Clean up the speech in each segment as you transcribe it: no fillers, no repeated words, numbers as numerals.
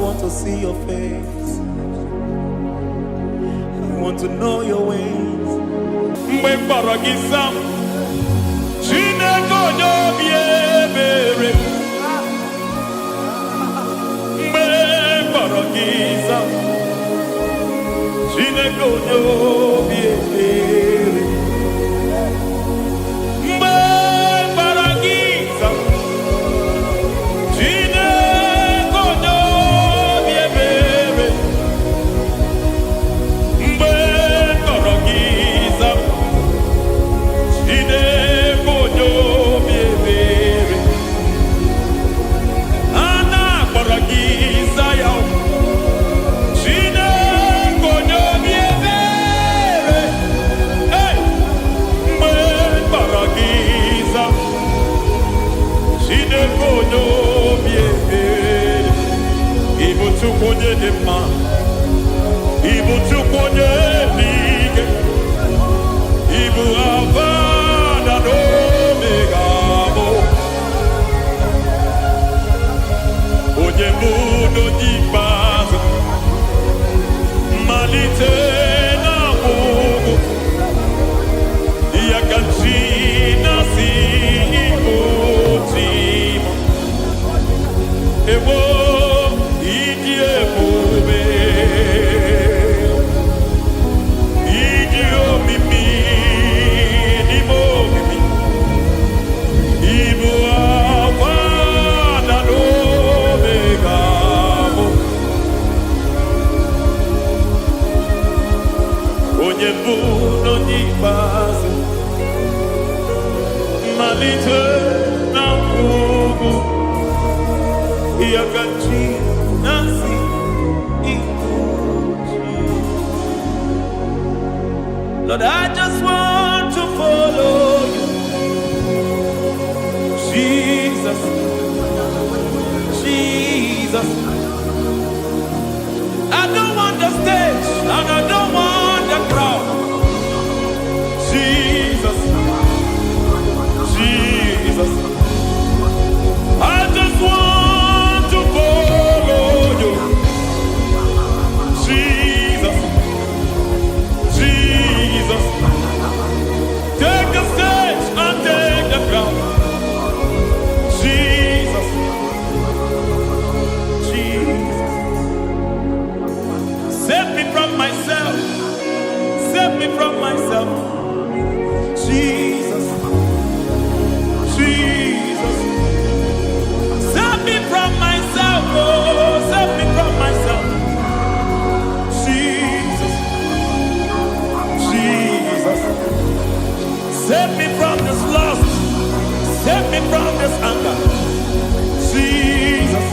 want to see your face. I want to know your ways. Mgbe mkpọrọ gị zam, Chineke onye obi ebere. Mgbe mkpọrọ gị zam, Chineke onye obi ebere. Mgbe mkpọrọ gị zam, Chineke onye obi ebere. Mgbe mkpọrọ gị zam, Chineke onye obi ebere. A na-akpọrọ gị Zion, Chineke onye obi ebere. Hey! Mgbe mkpọrọ gị zam, Chineke onye obi ebere. Ị bụ Chukwu onye dị mma, ị bụ Chukwu onye dị ike, ị bụ Alfa na Omega bụ onye bụ n'onye ikpeazụ, mmalite na ọgwụgwụ, ya ka chi na-asị Igbo chi m. Ewo ịdị ebube, ịdị omimi n'ime omimi, ịbụ Alfa na Omega bụ onye bụ n'onye ikpeazụ, mmalite na ọgwụgwụ, ya ka chi na-asị Igbo chi. Lord, I just want to follow you, Jesus, Jesus. I don't want the stage and I don't want the crowd. Jesus, Jesus. I just want to follow you, Jesus, Jesus. Take the stage and take the crown. Jesus, Jesus. Save me from myself, save me from myself. Jesus, Jesus. Save me from myself, oh, save me from myself. Jesus, Jesus. Save me from this lust, save me from this anger. Jesus,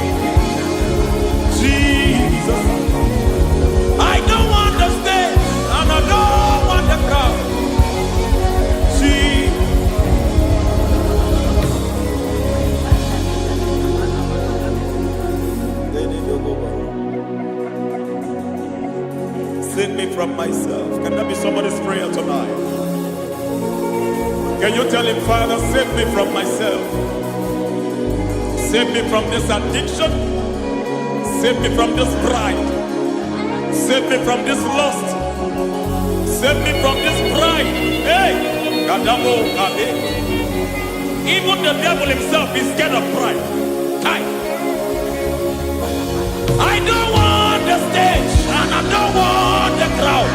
Jesus. I don't want the stage and I don't want the crowd. Jesus. Save me from myself. Can that be somebody's prayer tonight? Can you tell him, Father, save me from myself. Save me from this addiction. Save me from this pride. Save me from this lust. Save me from this pride. Hey! Kadamo, kade. Even the devil himself is scared of pride. Hi. I don't want the stage and I don't want the crowd.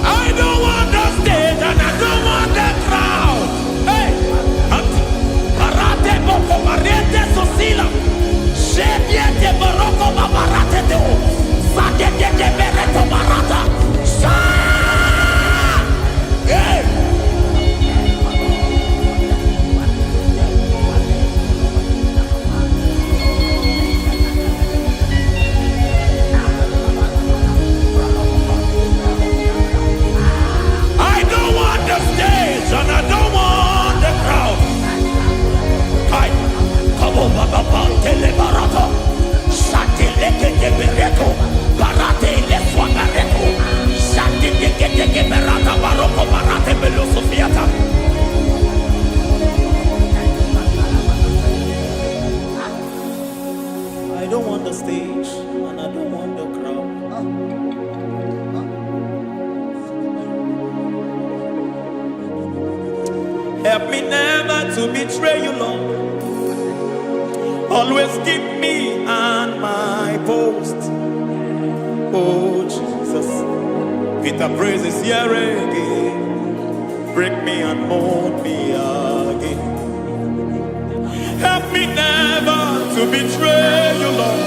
I don't want the stage and I don't want the crowd. Hey, karate boko mariete sosila, shebiete baroko babarate deo, sadete de bereto barata, hey. me never to betray you, Lord. Always keep me on my post. Oh Jesus, Peter praises here again. Break me and mold me again. Help me never to betray you, Lord.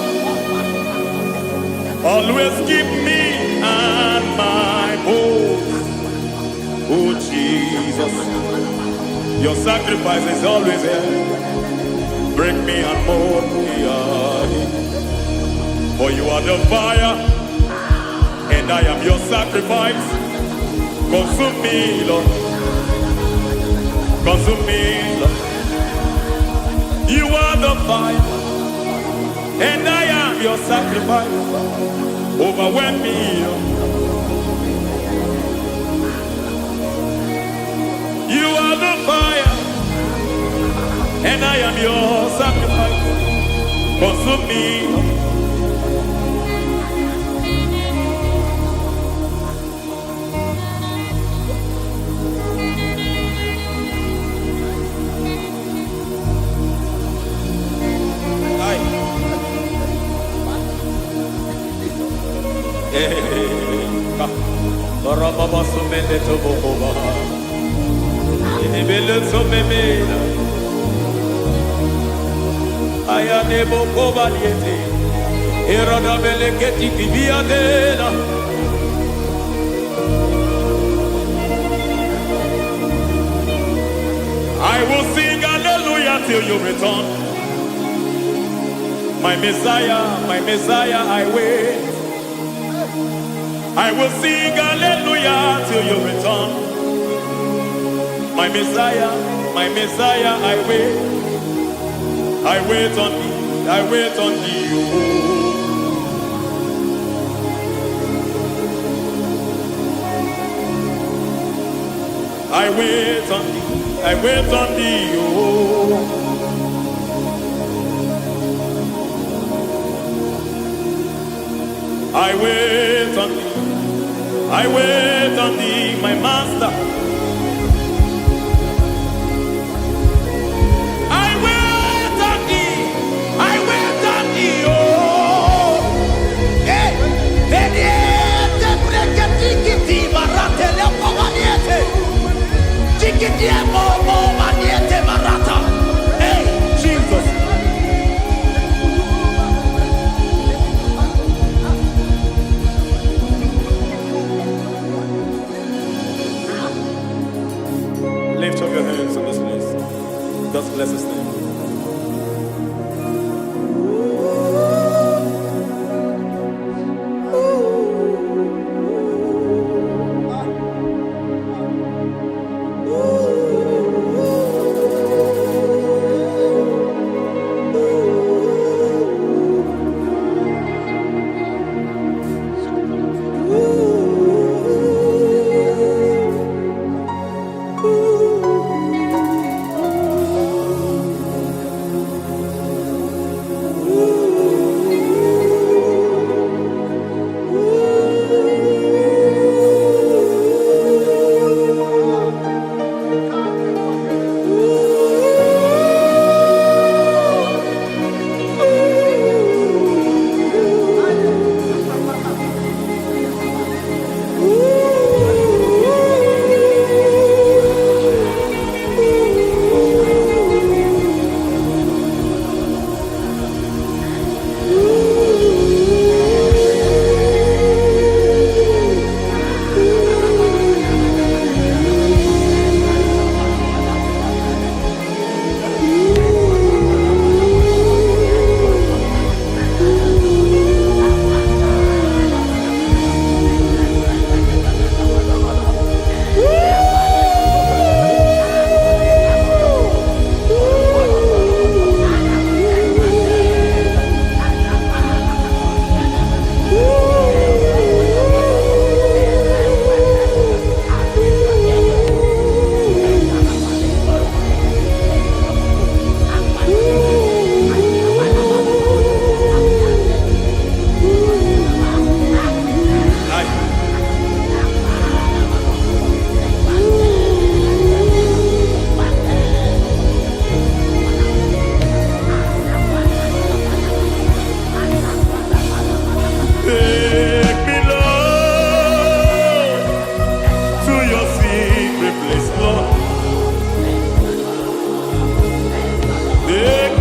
Always keep me on my post. Oh Jesus, your sacrifice is always here. Break me and mold me again. For you are the fire, and I am your sacrifice. Consume me, Lord. Consume me, Lord. You are the fire, and I am your sacrifice. Overwhelm me, Lord. You are the fire, and I am your sacrifice. Consume me. I will sing hallelujah till you return. My Messiah, I wait. I will sing hallelujah till you return. My Messiah, I wait. I wait on thee, I wait on thee. Oh. I wait on thee, I wait on thee. Oh. I wait on thee, I wait on thee, my master. I wait on thee, I wait on thee, oh. Hey, veniete, breketiki, barate, lepo maniete. Tikiti, mo, maniete, barata. Hey, Jesus. Lift up your hands in this place. Just bless his name.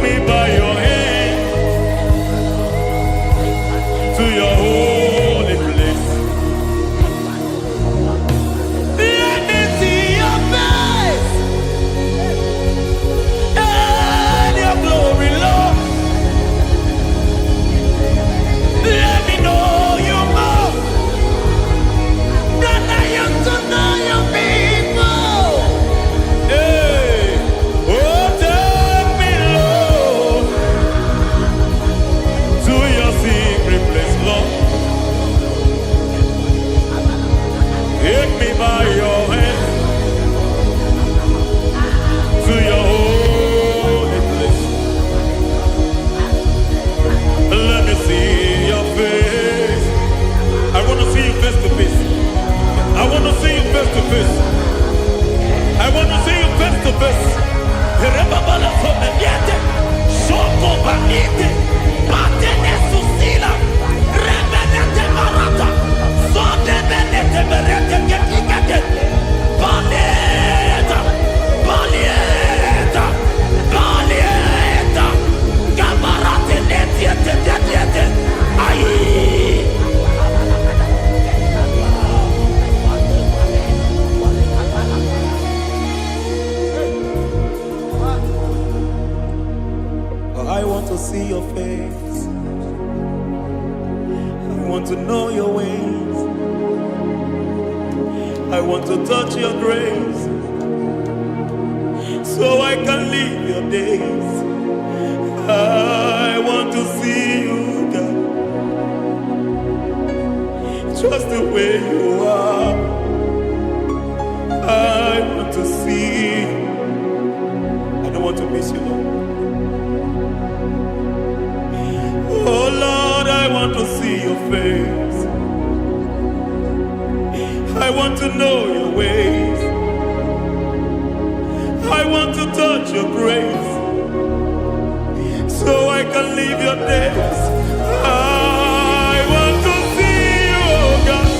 me by your hand to your holy place. Let me see your face and your glory, Lord. Let me know you more than I used to know you people. Hey, oh, take me, Lord, to your secret place, Lord. Take me by your hand to your holy place. Let me see your face. I want to see you face to face. I want to see you face to face. I want to see you face to face. Rebabala someniete, shoko banite, batene susila, rebenete marata, sonde benete berete ketikete, balieta, balieta, balieta, gabarate netiete, netiete, aye. I want to see your face. I want to know your ways. I want to touch your grace so I can live your days. I want to see you, God, just the way you are. I want to see you. I don't want to miss you, Lord. Oh Lord, I want to see your face. I want to know your ways. I want to touch your grace so I can live your days. I want to see you, oh God.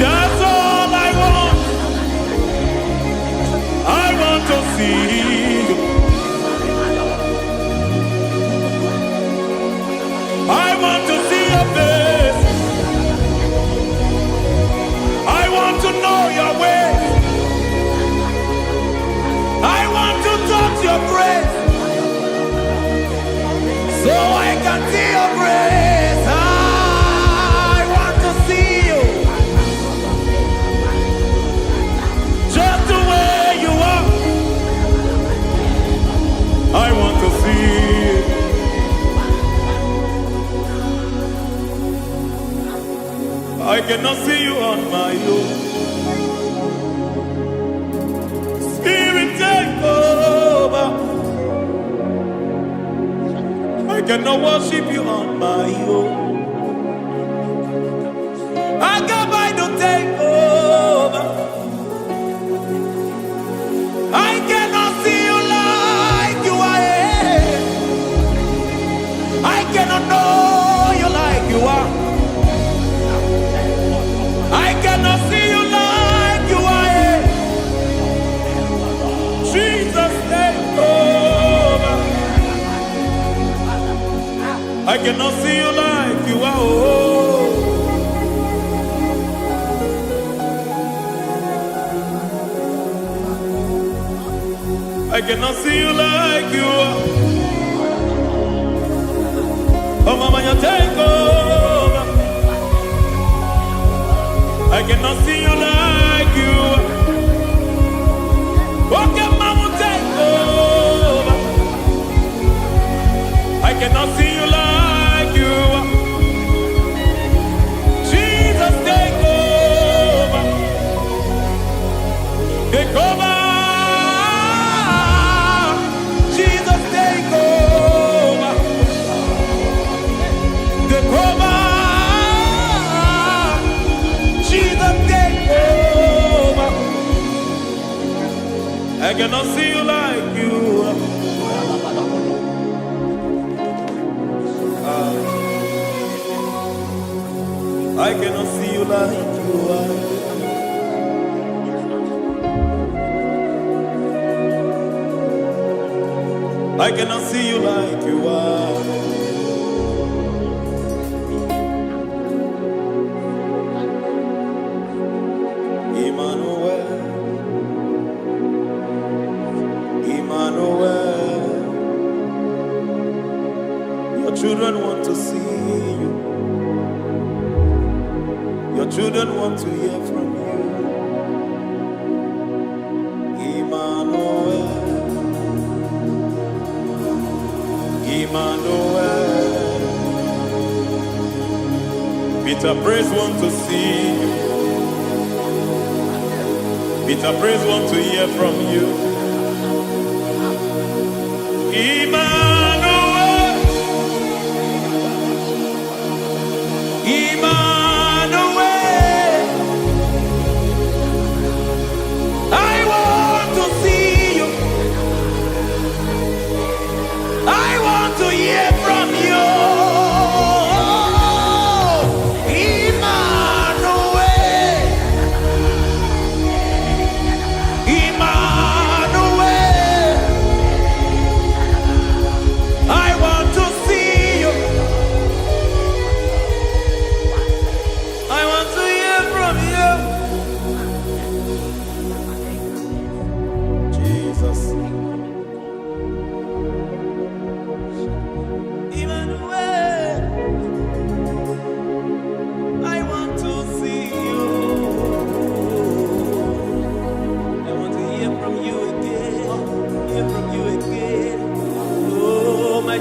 That's all I want. I want to see you. I want to see your face. I want to know your ways. I want to touch your grace so I can see your grace. I want to see you just the way you are. I want to see you. I cannot see you on my own. Spirit, take over. I cannot worship you on my own. I got by to take over. I cannot see you like you are. I cannot know you like you are. I cannot see you like you are. Jesus, take over. I cannot see you like you are. Oh. I cannot see you like you are. Oh, Mama, you take over. I cannot see you like you are. Okay, Mama, take over. I cannot see you like you are. Jesus, take over. Take over. Jesus, take over. Take over. Jesus, take over. I cannot see you like you are. I cannot see you like you are. I cannot see you like you are. Emmanuel, Emmanuel, your children want to see you. Your children want to hear from you. Emmanuel, Emmanuel, Peter Praise want to see you. Peter Praise want to hear from you. Emmanuel, Emmanuel, I want to see you. I want to hear from you.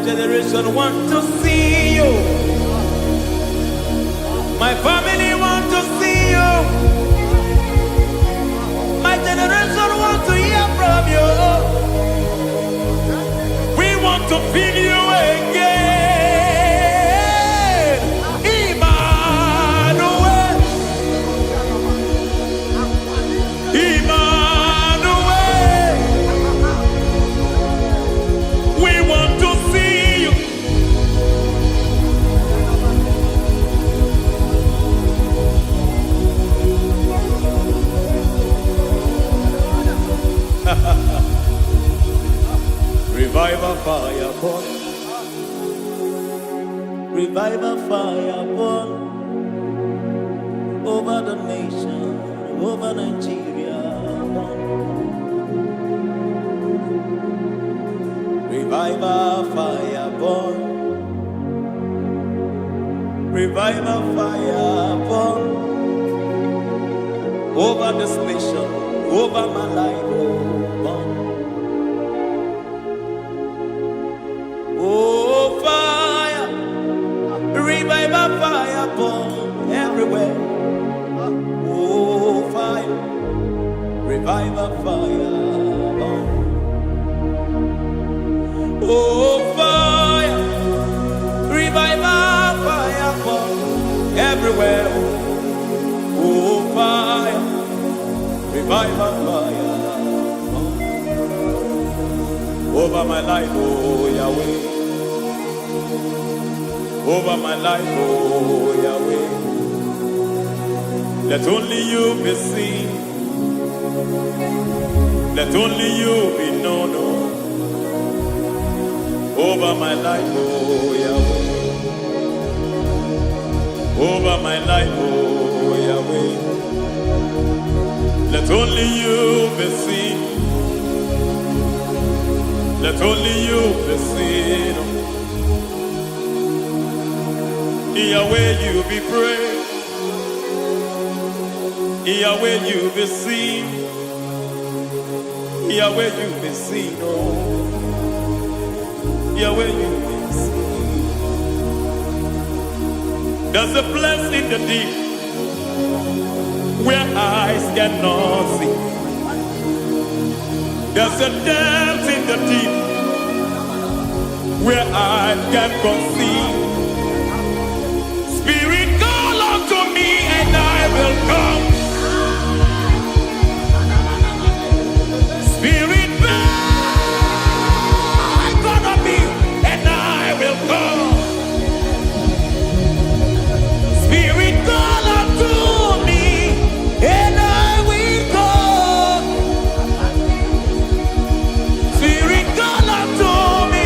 Generation want to see you. My family want to see you. My generation want to hear from you. We want to feel you again. Emmanuel, Emmanuel, we want to see. Revival fire burn. Revival fire burn over the nation, over Nigeria. Revival fire burn. Revival fire burn over this nation, over my life. Burn. Oh, fire, revival fire burn everywhere. Oh, fire, revival fire burn. Oh, fire, revival fire burn everywhere. Oh, fire, revival fire burn over my life, oh Yahweh. Over my life, oh Yahweh. Let only you be seen. Let only you be known. Over my life, oh Yahweh. Over my life, oh Yahweh. Let only you be seen. Let only you be seen. Yahweh, you be praised. Yahweh, you be seen. Yahweh, you be seen. Oh, Yahweh, you be seen. There's a place in the deep where eyes cannot see. There's a depth in the deep where eyes can conceive. Spirit, call unto me and I will come. Spirit, beg unto me and I will come. Spirit, call unto me and I will come. Spirit, call unto me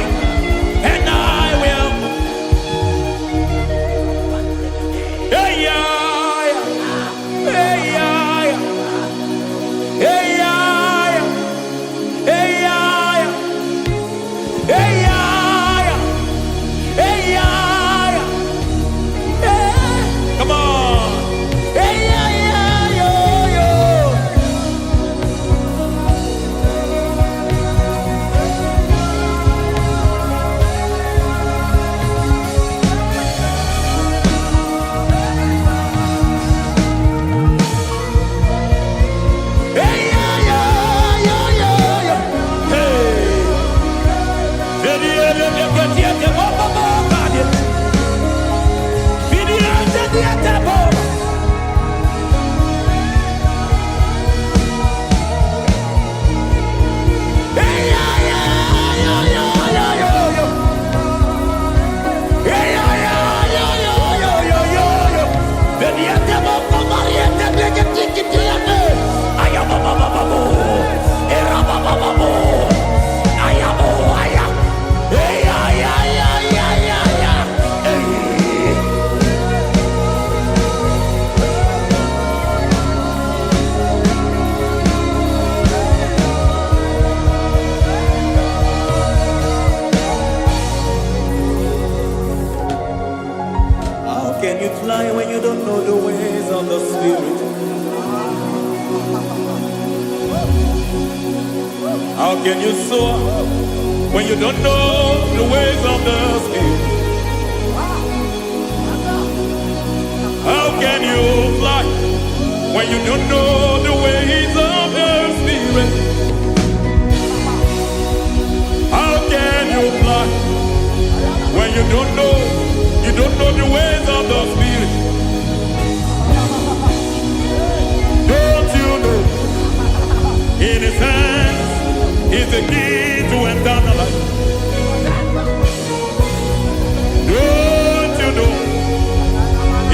How can you soar when you don't know the ways of the Spirit? How can you fly when you don't know the ways of the Spirit? How can you fly when you don't know the ways of the Spirit? Don't you know in His hands is the key to eternal life? Don't you know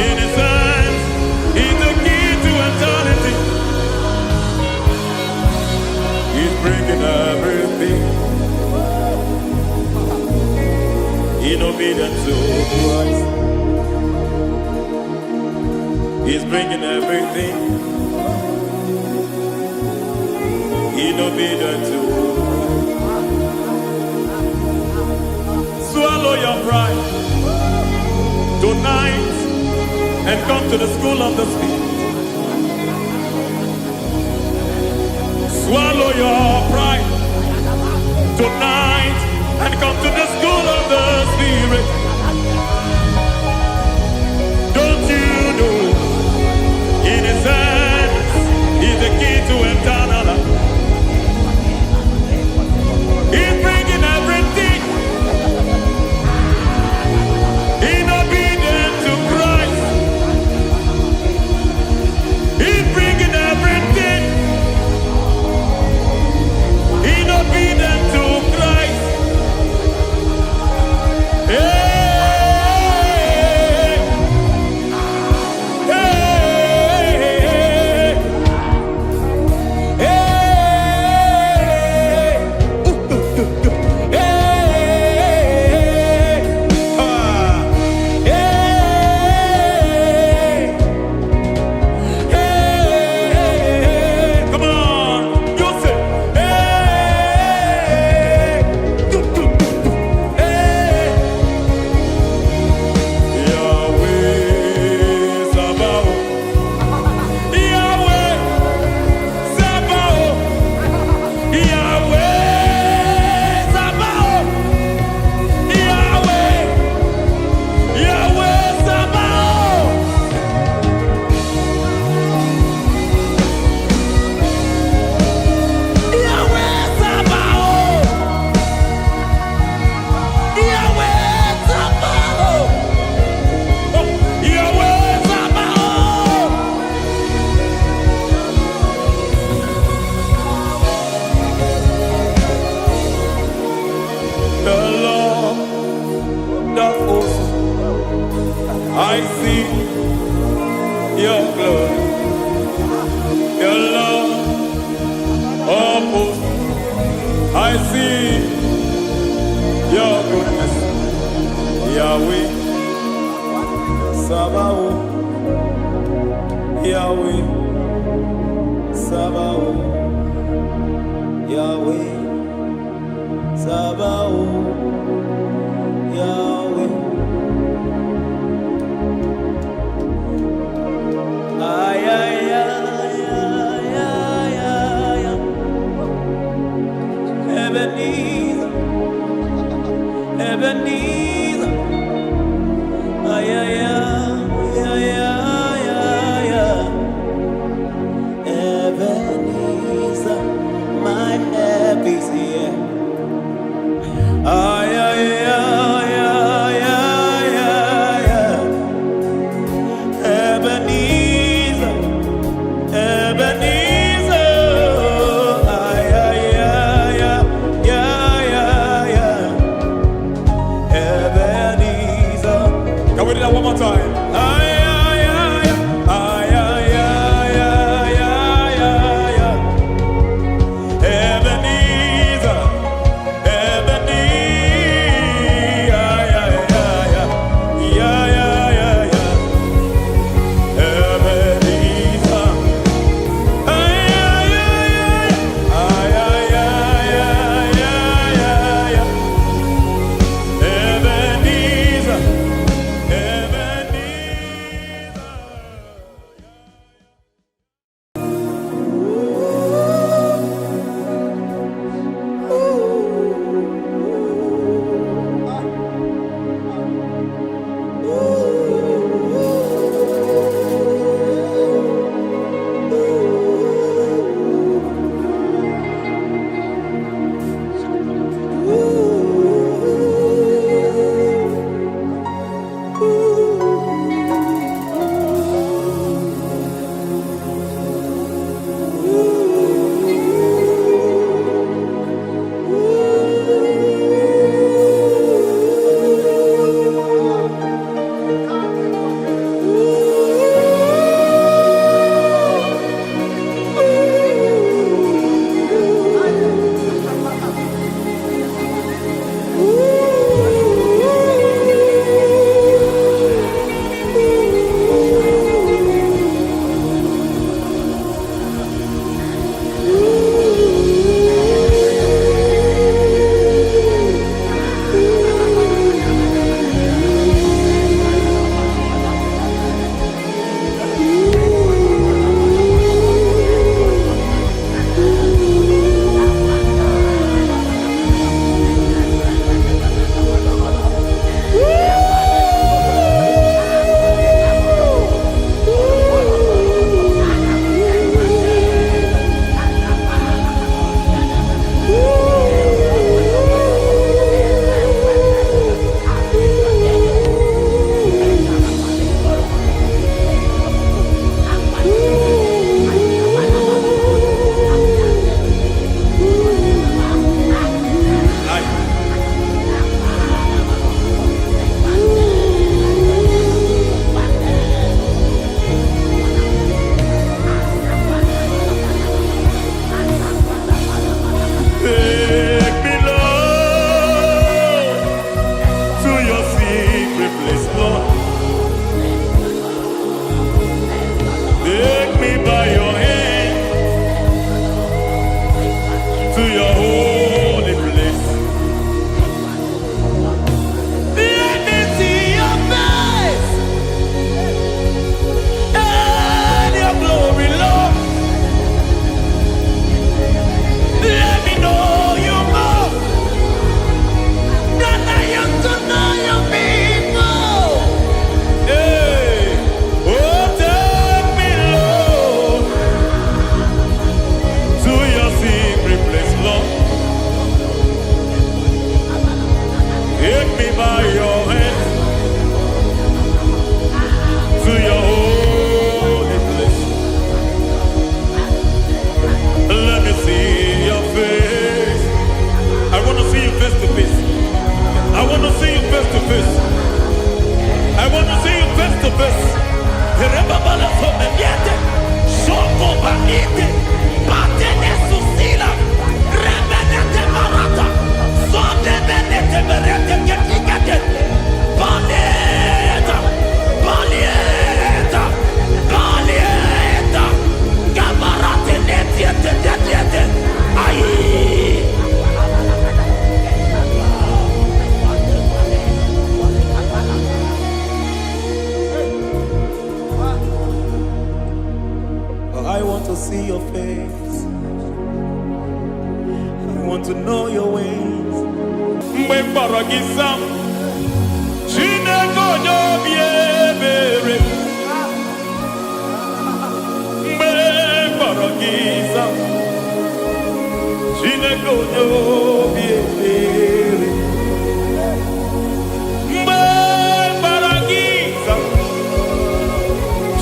in His hands is the key to eternity? He's bringing everything in obedience to Christ. He's bringing everything in obedience to Christ. Swallow your pride tonight and come to the school of the Spirit. Swallow your pride tonight and come to the school of the Spirit. Don't you know in His hands is the key to eternal life? He's bringing everything in obedience to Christ. He's bringing everything in obedience to Christ. Hey, hey, hey, come on, you say, Yahweh Sabaoth, Yahweh Sabaoth, Yahweh Sabaoth, Yahweh, Yahweh Sabaoth. Yahweh Sabaoth, Yahweh Sabaoth, Yahweh Sabaoth. The Lord of hosts, I see your glory. The Lord of hosts, I see your goodness. Yahweh Sabaoth, Yahweh Sabaoth, Yahweh Sabaoth, Yahweh. Ay, ay, ay, ay, ay, ay, ay. Ebenezer, Ebenezer. Ay, ay, ay, ay, ay, ay, ay. Ebenezer, my help is here. Ay, ay, ay, ay, ay, ay, ay. Ebenezer, Ebenezer. Ay, ay, ay, ay, ay, ay, ay. Ebenezer. Can we do that one more time? know your ways. Mgbe mkpọrọ gị sam, Chineke onye obi ebere. Mgbe mkpọrọ gị sam, Chineke onye obi ebere. Mgbe mkpọrọ gị sam,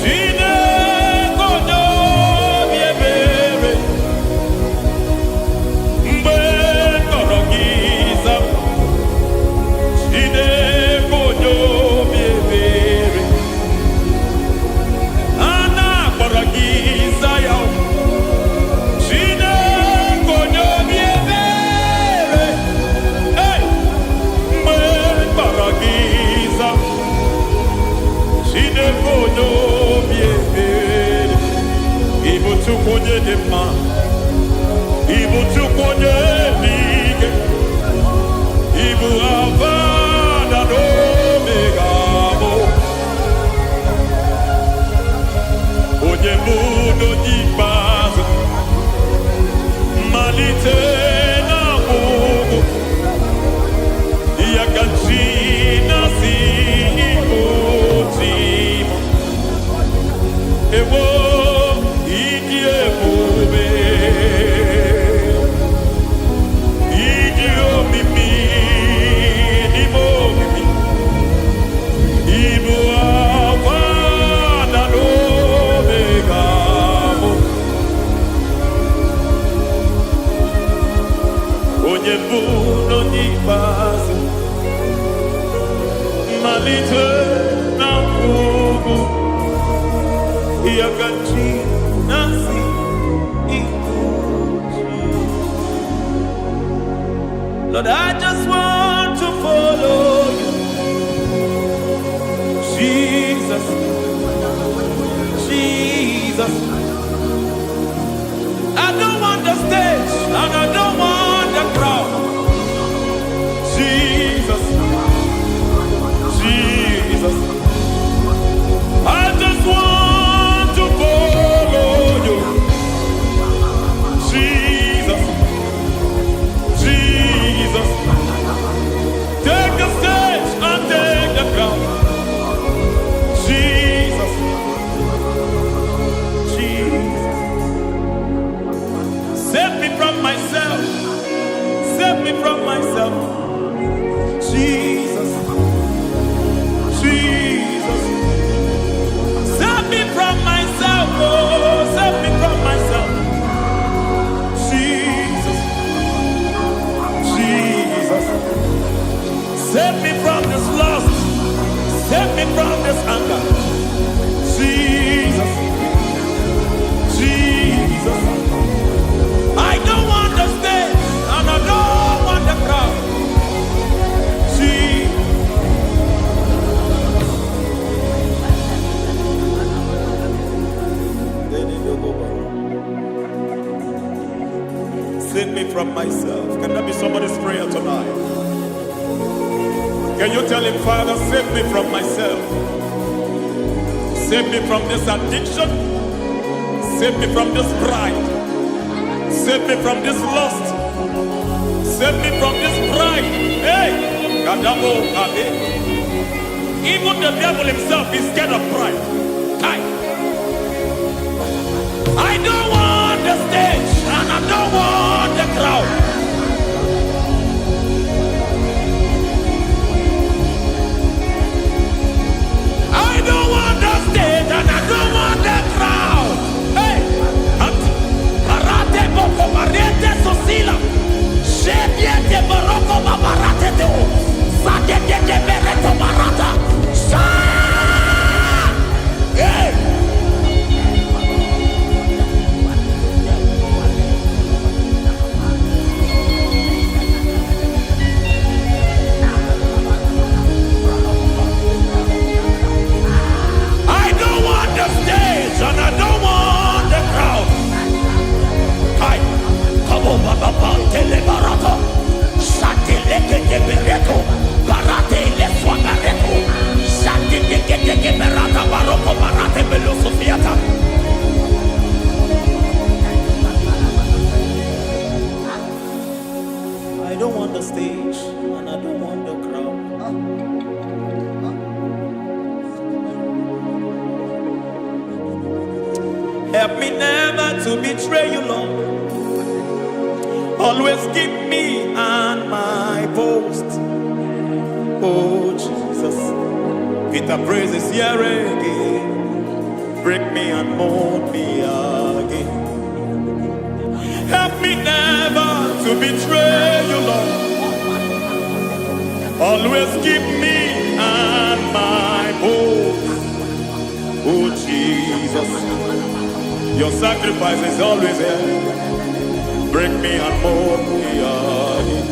Chineke onye obi ebere. Mgbe mkpọrọ gị sam, Chineke onye obi ebere. A na-akpọrọ gị Zion, Chineke onye obi ebere. Hey! Mgbe mkpọrọ gị Zion, Chineke onye obi ebere. Ị bụ Chukwu onye dị mma, ị bụ Chukwu onye dị ike, ị bụ Alfa na Omega bụ onye mbụ n'onye ikpeazụ, mmalite na ọgwụgwụ, ya ka chi na-asị Igbo chi m. Ewo ịdị ebube, ịdị omimi n'ime omimi, ịbụ Alfa na Omega bụ onye mbụ n'onye ikpeazụ, mmalite na ọgwụgwụ, ya ka chi na-asị Igbo chi. Lord, I just want to follow you, Jesus, Jesus. I don't want the stage and I don't want the crowd. Jesus, Jesus. I just want to follow you, Jesus, Jesus. Take the stage and take the crown, Jesus, Jesus. Save me from myself, save me from myself, Jesus, Jesus. Save me from myself, oh, save me from myself, Jesus, Jesus. Save me from this lust, save me from this anger, Jesus, Jesus. I don't want the stage and I don't want the crowd, Jesus. Save me from myself. Can that be somebody's prayer tonight? Can you tell him, Father, save me from myself. Save me from this addiction. Save me from this pride. Save me from this lust. Save me from this pride. Hey! Kadabo, Kade. Even the devil himself is scared of pride. I don't want the stage and I don't want the crowd. I don't want the stage and I don't want the crowd. Hey! Karate boko barete sosila. Shebiete baroko babarate teo. Sadete bereto barata. Hey! I don't want the stage and I don't want the crowd. Help me never to betray you, Lord. Always keep me on my post. Oh Jesus, with the praises here again. Break me and mold me again. Help me never to betray you, Lord. Always keep me on my post. Oh Jesus, your sacrifice is always there. Break me and mold me again.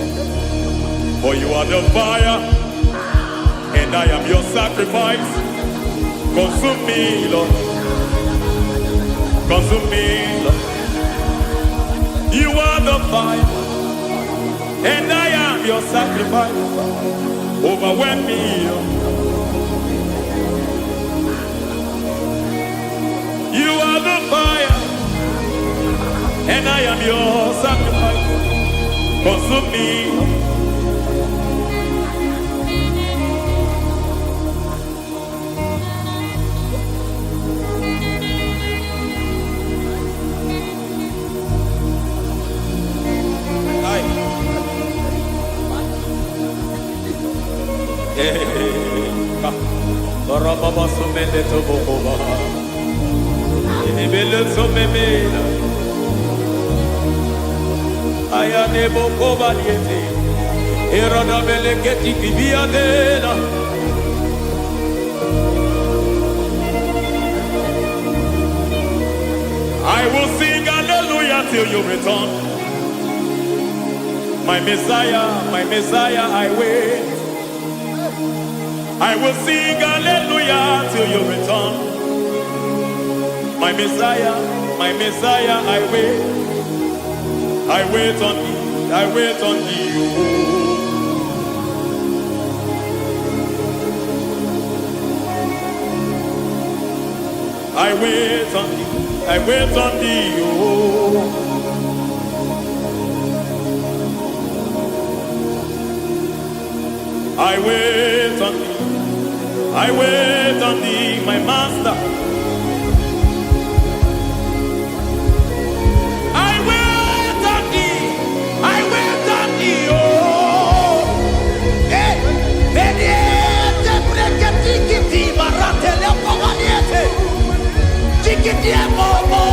For you are the fire, and I am your sacrifice. Consume me, Lord. Consume me, Lord. You are the fire, and I am your sacrifice. Overwhelm me, Lord. You are the fire, and I am your sacrifice. Consume me, Lord. I will sing hallelujah till you return. My Messiah, I wait. I will sing hallelujah till you return. My Messiah, I wait. I wait on thee, I wait on thee. I wait on thee, I wait on thee. I wait on thee. I wait on thee, my master. I wait on thee. I wait on thee, oh. Hey, vediete, breketi, marate, lepo maniete. Tikiti, mo,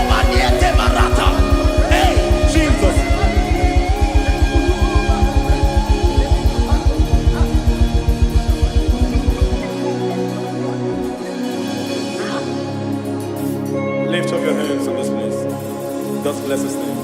maniete, marata. Hey, Jesus. Lift up your hands in this place. Just bless His name.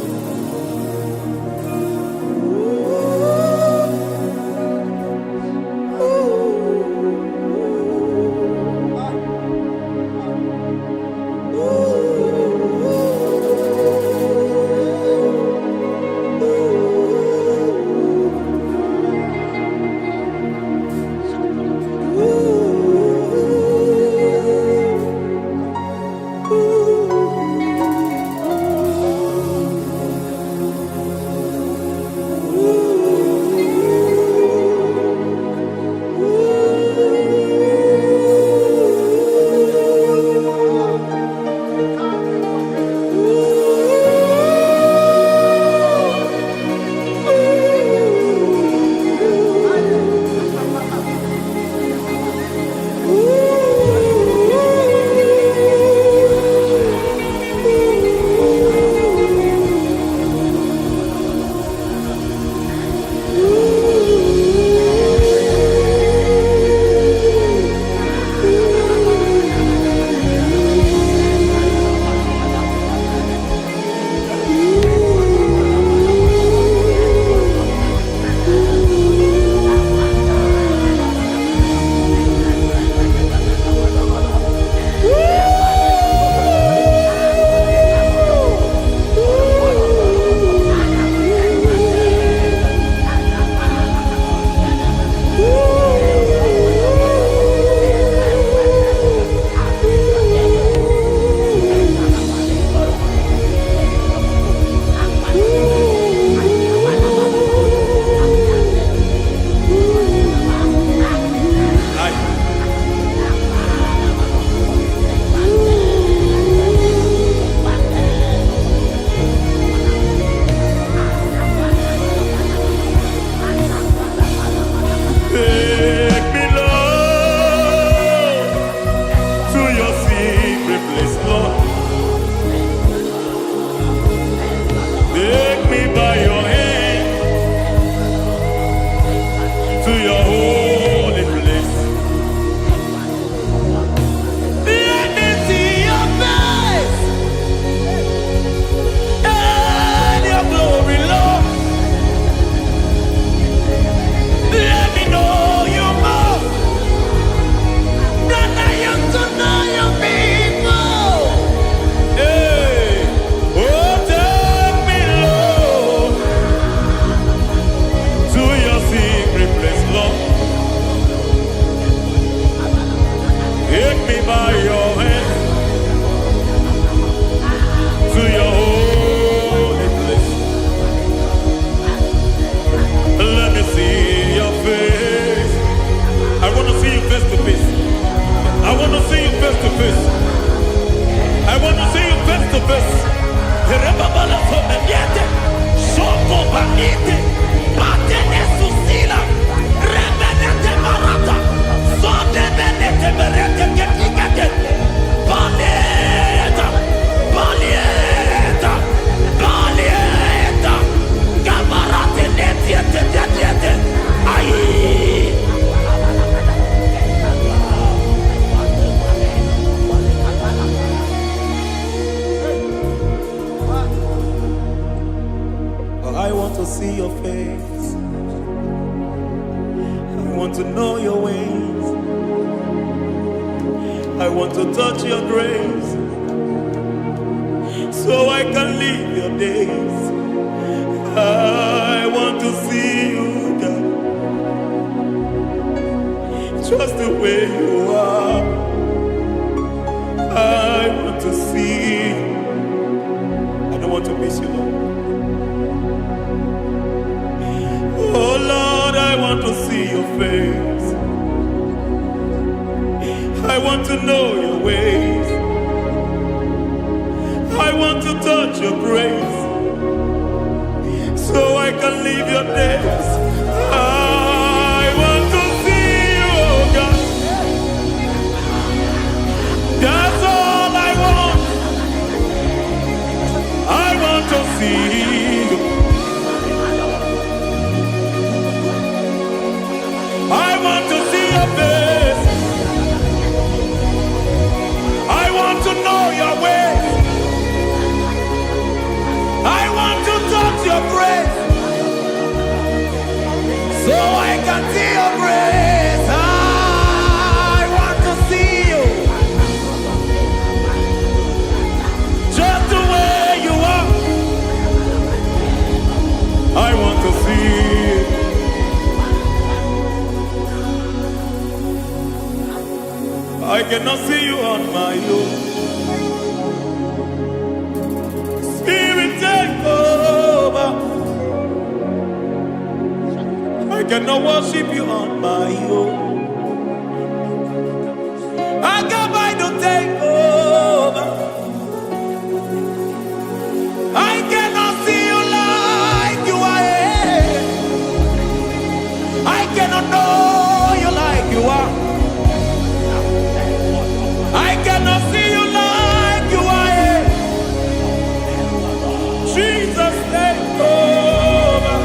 your holy place. Let me see your face and your glory, Lord. Let me know you more than I used to know you people. Hey, oh, take me, Lord, to your secret place, Lord. Take me by your hand to your holy place. Let me see your face. I want to see you face to face. I want to see you face to face. I want to see you face to face. Rebabala sometiate, shoko banite, patene susila, rebenete marata, sonde benete berete ketikate, balieta, balieta, balieta, gabarate netiete netiete, aye. I want to see your face. I want to know your ways. I want to touch your grace, so I can live your days. I want to see you, God, just the way you are. I want to see you. I don't want to miss you, Lord. Oh Lord, I want to see your face. I want to know your ways. I want to touch your grace, so I can live your days. I want to see you, oh God. That's all I want. I want to see you. I want to see your face. I want to know your ways. I want to touch your grace, so I can see your grace. I want to see you, just the way you are. I want to see you. I cannot see you on my own. Spirit, take over. I cannot worship you on my own. I come by to take over. I cannot see you like you are. I cannot know you like you are. I cannot see you like you are. Jesus, take over.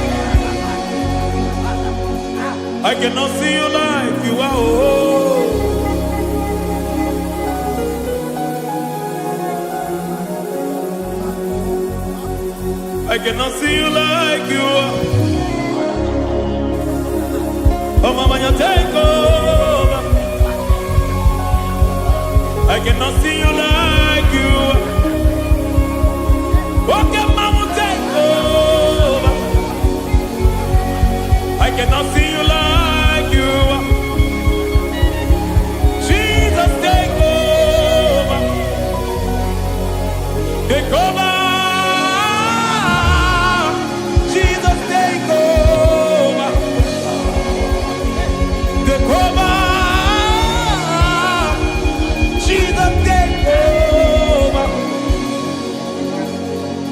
I cannot see you like you are. Oh. I cannot see you like you are. Oh, Mama, you take over. I cannot see you like you are. Okay, Mama, take over. I cannot see you like you are. Jesus, take over. Take over. Jesus, take over. Take over.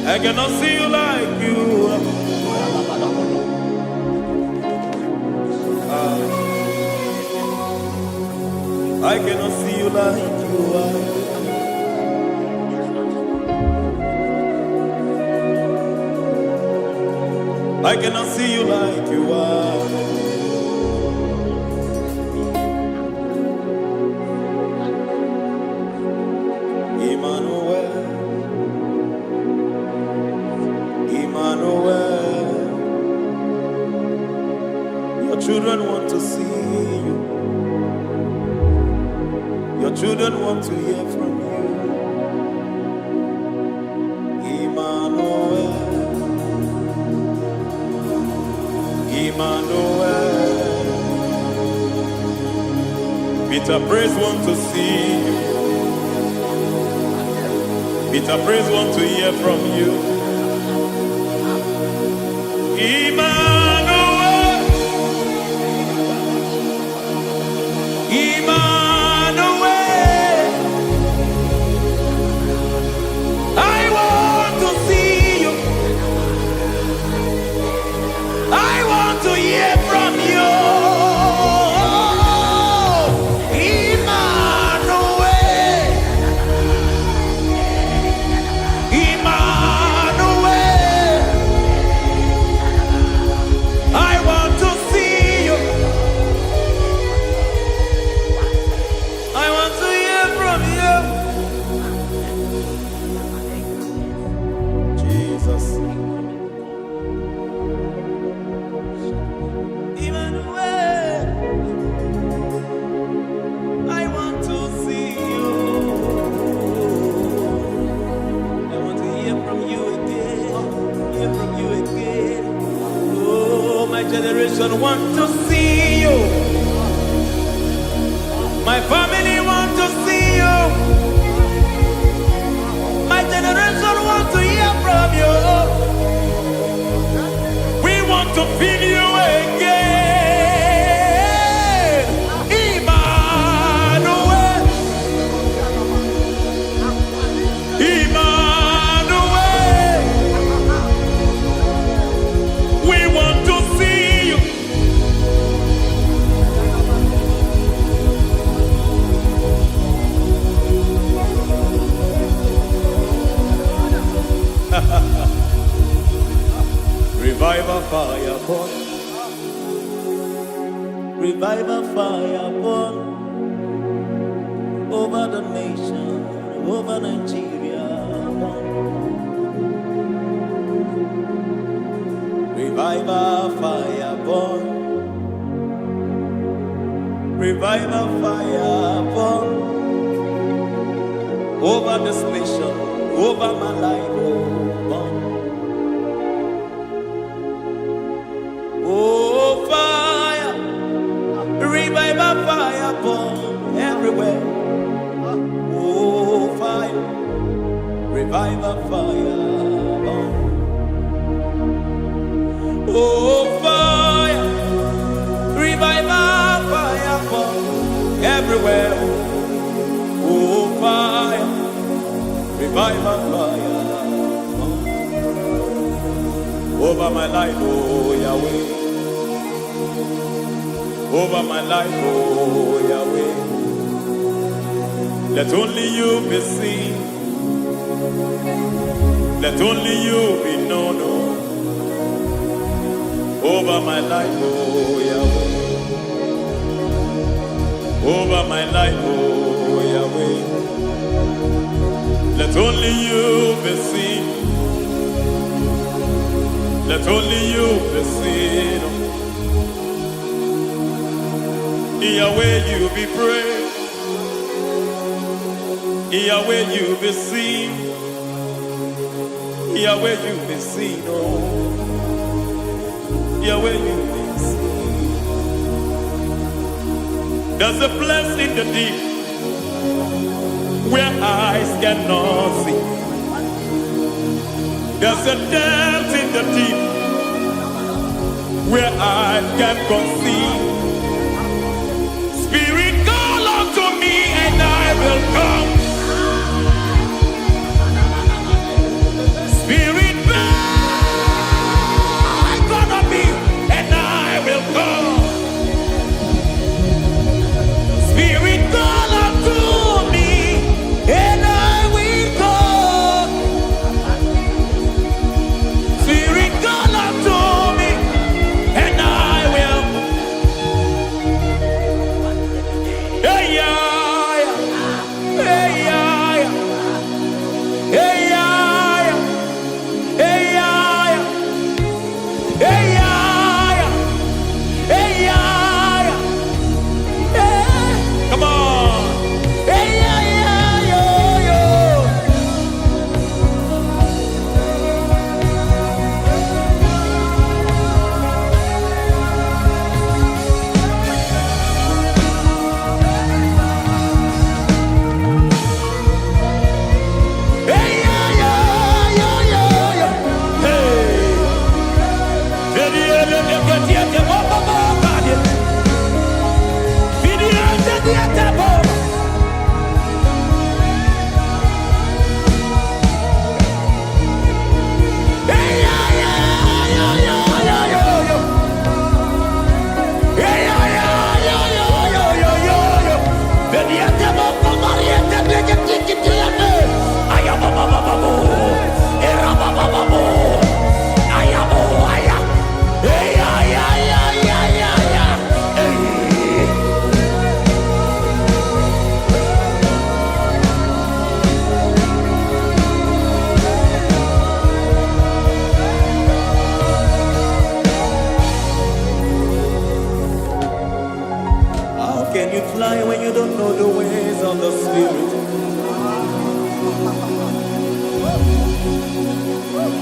I cannot see you like you are. I cannot see you like you are. I cannot see you like you are. Your children want to see you. Your children want to hear from you. Emmanuel, Emmanuel. Peter Praise want to see you. Peter Praise want to hear from you. Emmanuel, Emmanuel. I want to see you. I want to hear from you. Generation want to see you. My family want to see you. My generation want to hear from you. We want to feel you again. Emmanuel, Emmanuel. We want to see. Revival fire burn. Revival fire burn over the nation, over Nigeria. Revival fire burn. Revival fire burn over this nation, over my life. Burn. Oh, fire, revival fire burn everywhere. Oh, fire, revival fire burn. Oh, fire, revival fire burn everywhere. Oh, fire, revival fire burn over my life, oh Yahweh. Over my life, oh Yahweh. Let only you be seen. Let only you be known. Over my life, oh Yahweh. Over my life, oh Yahweh. Let only you be seen. Let only you be seen. Yahweh, you be praised. Yahweh, you be seen. Yahweh, you be seen. Oh, Yahweh, you be seen. There's a place in the deep where eyes cannot see. There's a depth in the deep where eyes can conceive. Spirit, call unto me and I will come. Spirit, beg unto me and I will come. Spirit, call unto me and I will come. Spirit, call unto me and I will. you fly when you don't know the ways of the Spirit?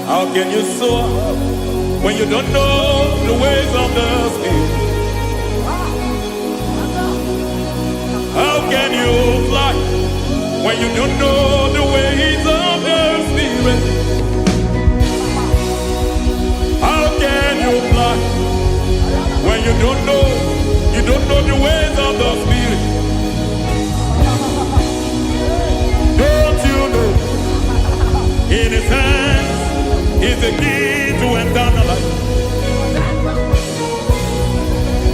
How can you soar when you don't know the ways of the Spirit? How can you fly when you don't know the ways of the Spirit? How can you fly when you don't know the ways of the Spirit? Don't you know in His hands is the key to eternal life?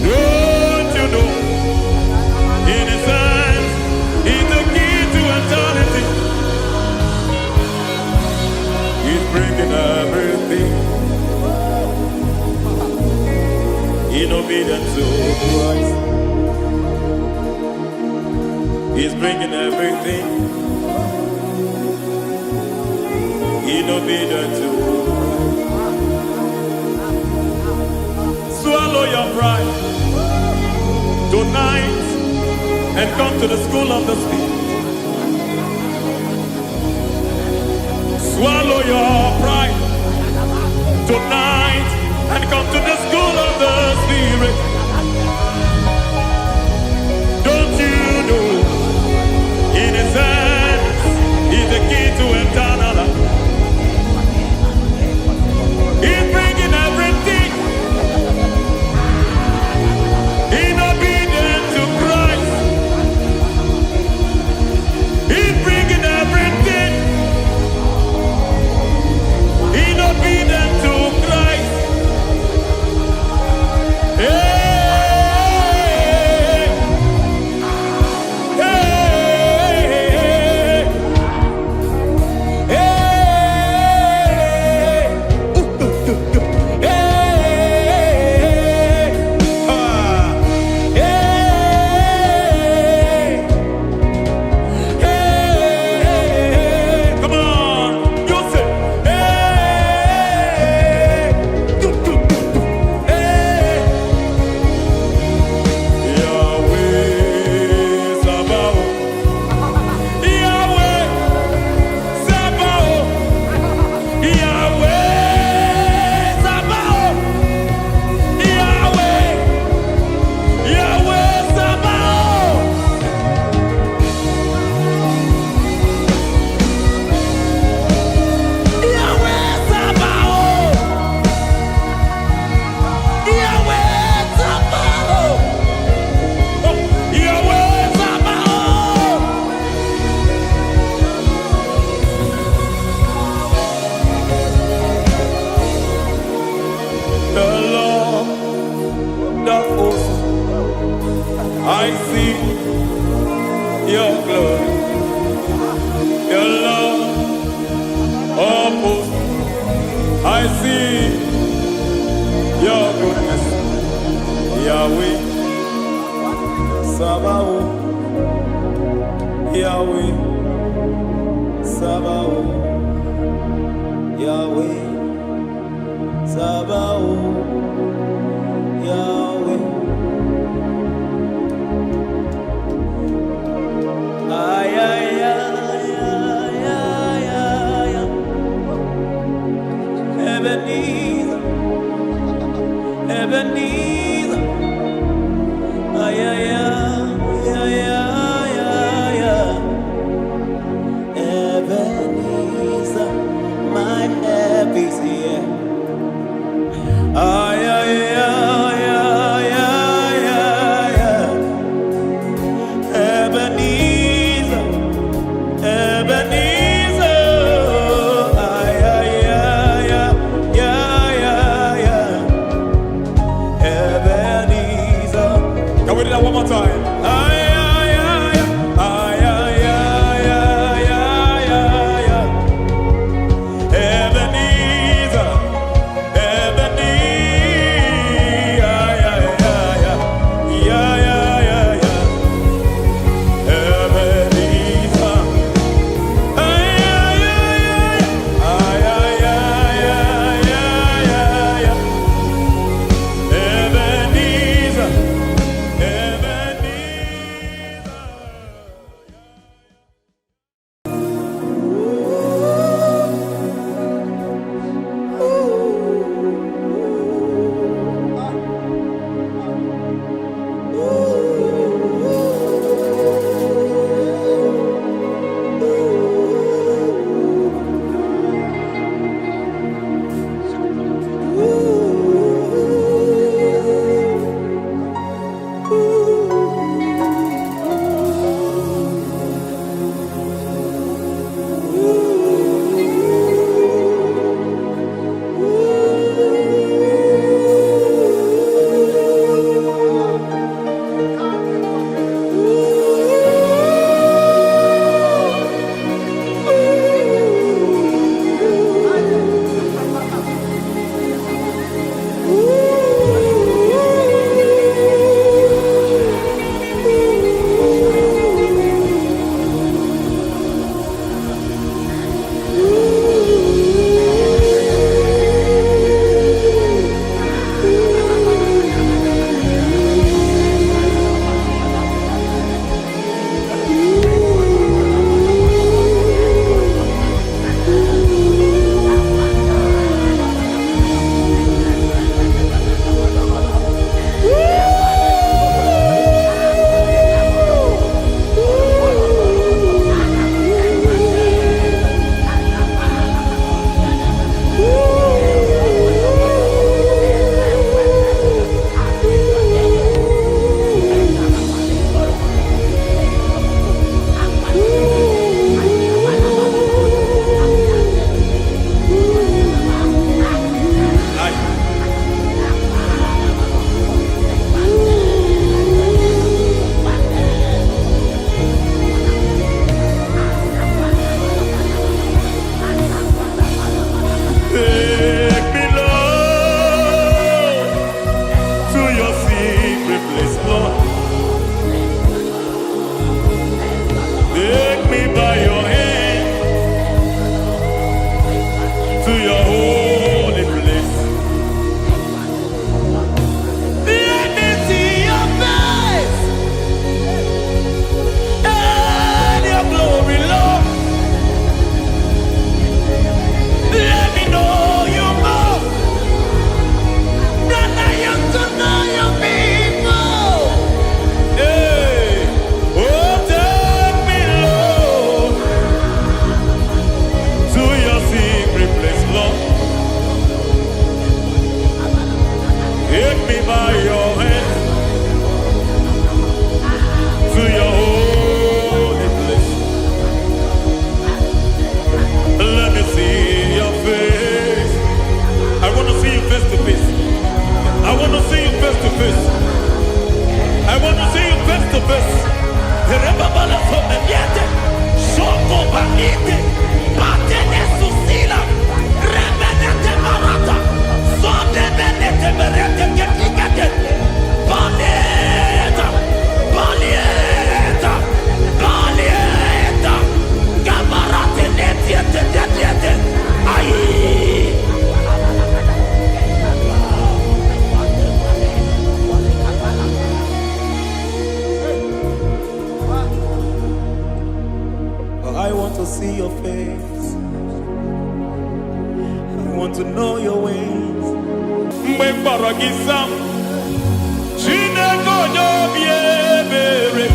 Don't you know in His hands is the key to eternity? He's bringing everything in obedience to Christ. He's bringing everything in obedience to Christ. Swallow your pride tonight and come to the school of the Spirit. Swallow your pride tonight and come to the school of the Spirit. Don't you know in His hands is the key to eternal life? He's bringing everything in obedience to Christ. He's bringing everything in obedience to Christ. Hey, hey, hey, come on, you say, Yahweh Sabaoth, Yahweh Sabaoth, Yahweh Sabaoth, Yahweh, Yahweh Sabaoth. Yahweh Sabaoth, Yahweh Sabaoth, Yahweh Sabaoth. The Lord of hosts, I see your glory. The Lord of hosts, I see your goodness. Yahweh Sabaoth, Yahweh Sabaoth, Yahweh Sabaoth, Yahweh. Ay, ay, ay, ay, ay, ay, ay. Ebenezer, Ebenezer. Ay, ay, ay, ay, ay, ay, ay. Ebenezer, my help is here. Ay, ay, ay, ay, ay, ay, ay. Ebenezer, Ebenezer. Ay, ay, ay, ay, ay, ay, ay. Ebenezer. Can we do that one more time? Ay, ay, ay, ay, ay, ay, ay, ay, ay, ay. Ebenezer, Ebenezer. Ay, ay, ay, ay, ay, ay, ay, ay. Ebenezer. Ay, ay, ay, ay, ay, ay, ay, ay, ay, ay. Ebenezer, Ebenezer. secret place, Lord. Take me by your hand to your holy place. Let me see your face and your glory, Lord. Let me know you more than I used to know your people. Hey, oh, take me, Lord, to your secret place, Lord. Take me by your hand to your holy place. Let me see your face. I want to see you face to face. I want to see you face to face. I want to see you face to face. Rebabala sometiate, shoko banite, batene susila, rebenete marata, sonde benete berete ketikate, baneta, balieta, balieta, gabarate netiete netiete, aye. I want to see your face. I want to know your ways. Mgbe mkpọrọ gị sam, Chineke onye obi ebere.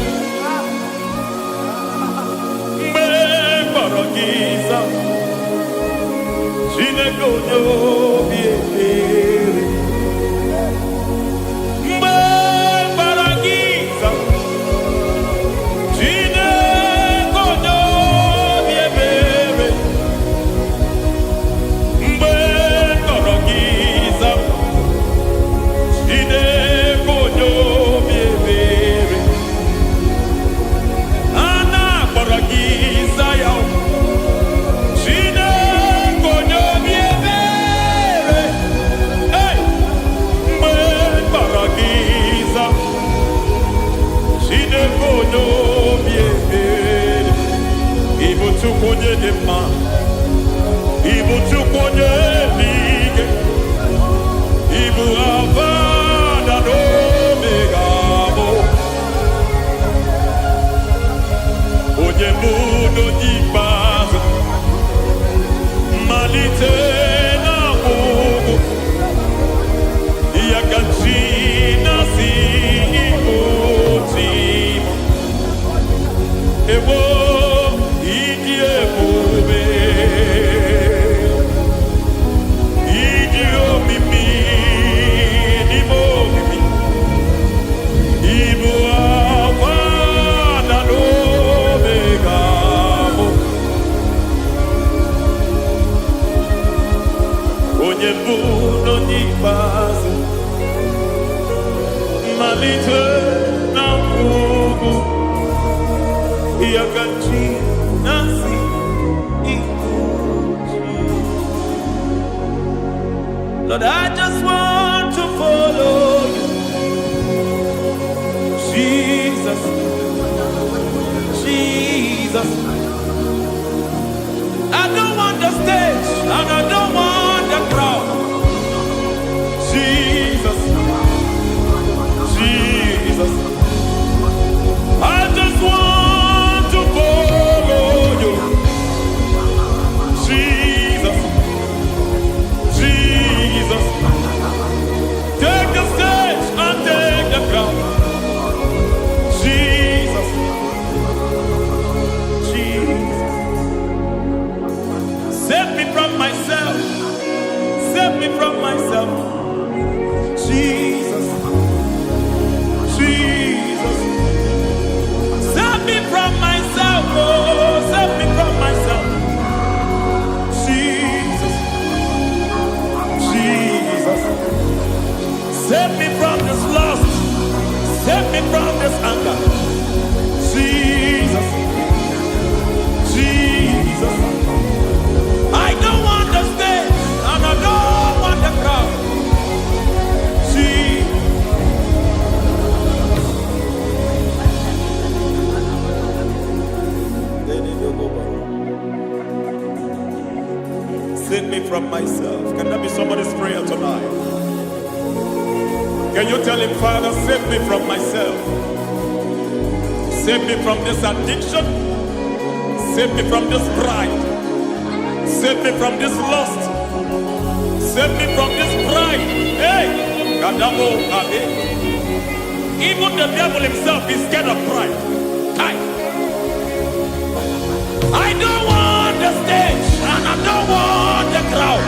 Mgbe mkpọrọ gị sam, Chineke onye obi ebere. Mgbe mkpọrọ gị sam, Chineke onye obi ebere. Mgbe mkpọrọ gị sam, Chineke onye obi ebere. A na-akpọrọ gị Zion, Chineke onye obi ebere. Hey! Mgbe mkpọrọ gị sam, Chineke onye obi ebere. Ị bụ Chukwu onye dị mma. Ị bụ Chukwu onye eluigwe. Ị bụ Alfa na Omega bụ. Onye bụ n'onye ikpeazụ. Mmalite na ọgwụgwụ. Ya ka chi na-asị Igbo Timo. Ewo ịdị ebube. Ịdị omimi n'ime omimi. Ị bụ Alfa na Omega bụ. Onye bụ n'onye ikpeazụ. Mmalite na ọgwụgwụ. Ya ka chi na-asị Igbo Timo. Lord, I just want to follow you, Jesus, Jesus. I don't want the stage and I don't want the crowd. Jesus, Jesus. I just want to follow you, Jesus, Jesus. Take the stage and take the crown. Jesus, Jesus. Save me from myself. Save me from myself. Jesus, Jesus. from myself. Can that be somebody's prayer tonight? Can you tell him, Father, save me from myself? Save me from this addiction. Save me from this pride. Save me from this lust. Save me from this pride. Hey! Even the devil himself is scared of pride. I don't want the stage and I don't want the crowd.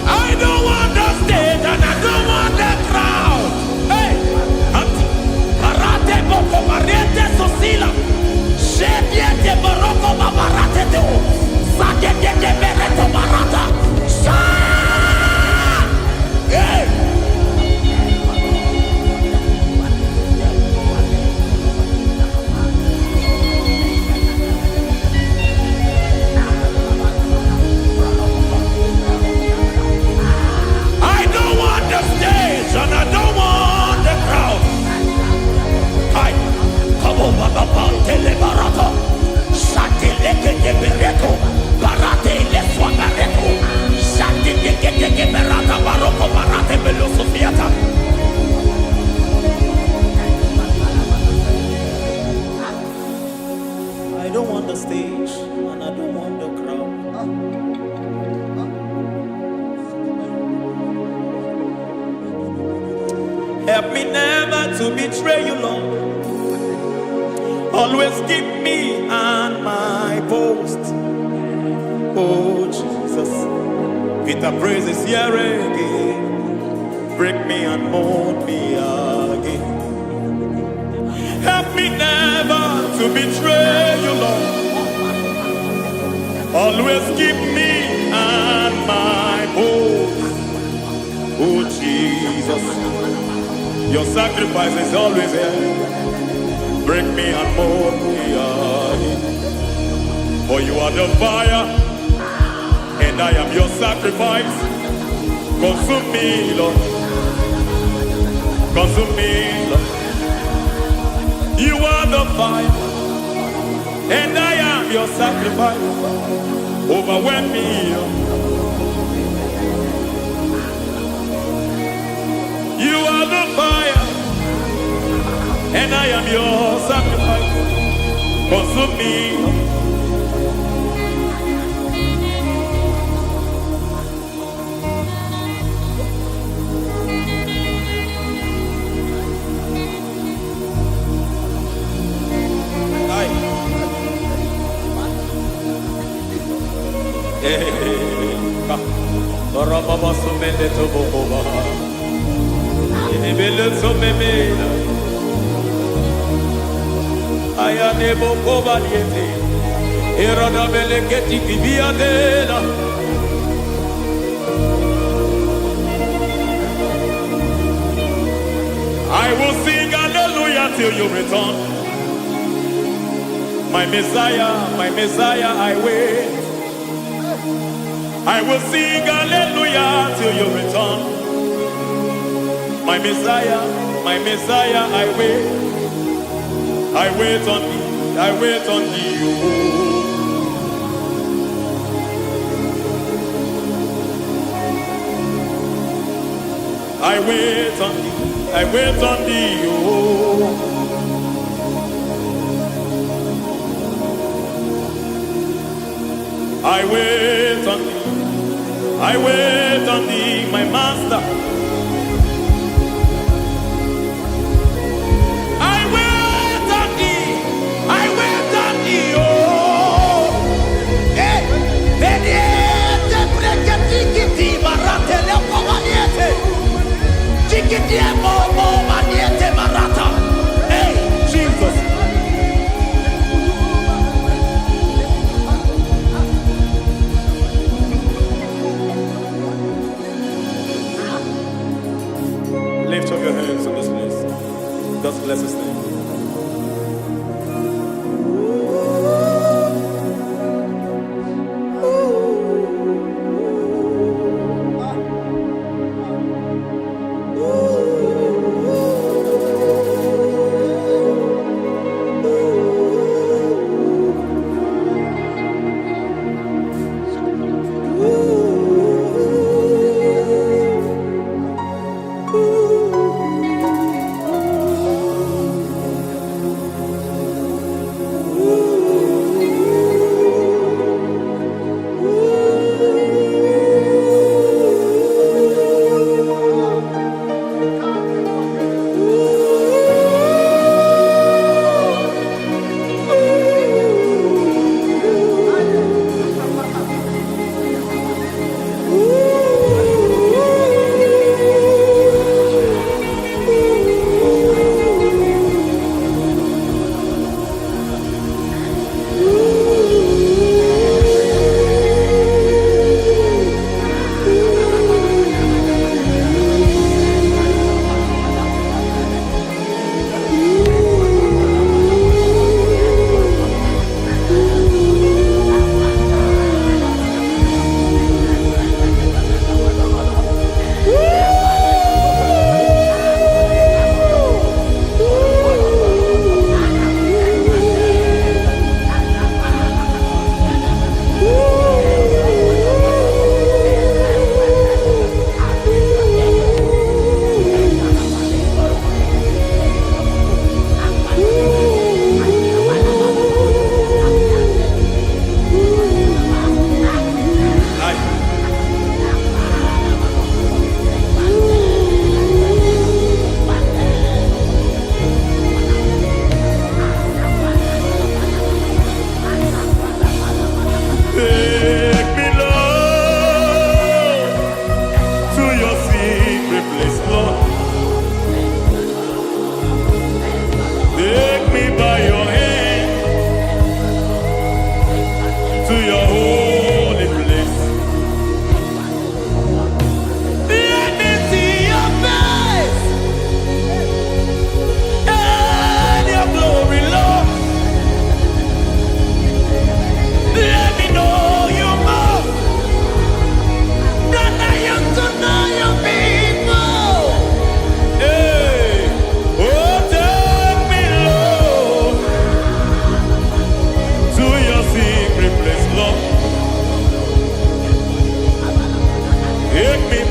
I don't want the stage and I don't want the crowd. Hey! Barate boko barete sosila. Shediete baroko babarate teo. Sadete bereto barata. Hey! And I don't want the crowd. Hi, come on, Baba, Telebarata, Satileke Bereto, Barate, Leswagareto, Satileke Berata, Baroko, Barate, Belosofiata. I don't want the stage, and I don't want the crowd. Help me never to betray you, Lord. Always keep me on my post. Oh, Jesus. Peter praises here again. Break me and mold me again. Help me never to betray you, Lord. Always keep me on my post. Oh, Jesus. Your sacrifice is always here. Break me and mold me again. For you are the fire, and I am your sacrifice. Consume me, Lord. Consume me, Lord. You are the fire, and I am your sacrifice. Overwhelm me, Lord. You are the fire, and I am your sacrifice. Consume me. I will sing hallelujah till you return. My Messiah, I wait. I will sing hallelujah till you return. My Messiah, I wait. I wait on thee, I wait on thee. Oh. I wait on thee, I wait on thee. Oh. I wait on thee, I wait on thee, my master. I wait on thee, I wait on thee, oh. Hey, veniete, pregati, barate, le pomaniete. Tikiti, momo, maniete, barata. Hey, Jesus. Lift up your hands in this place. God bless His name.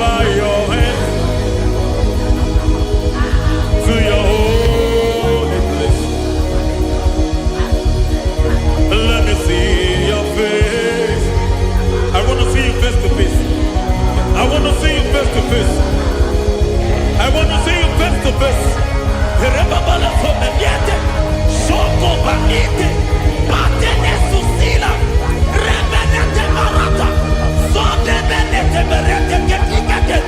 over your head to your holy place. Let me see your face. I want to see you face to face. I want to see you face to face. I want to see you face to face. Rebabala sometiete, soko banite, matene susila, rebenete marata, sonde benete berete ketikete,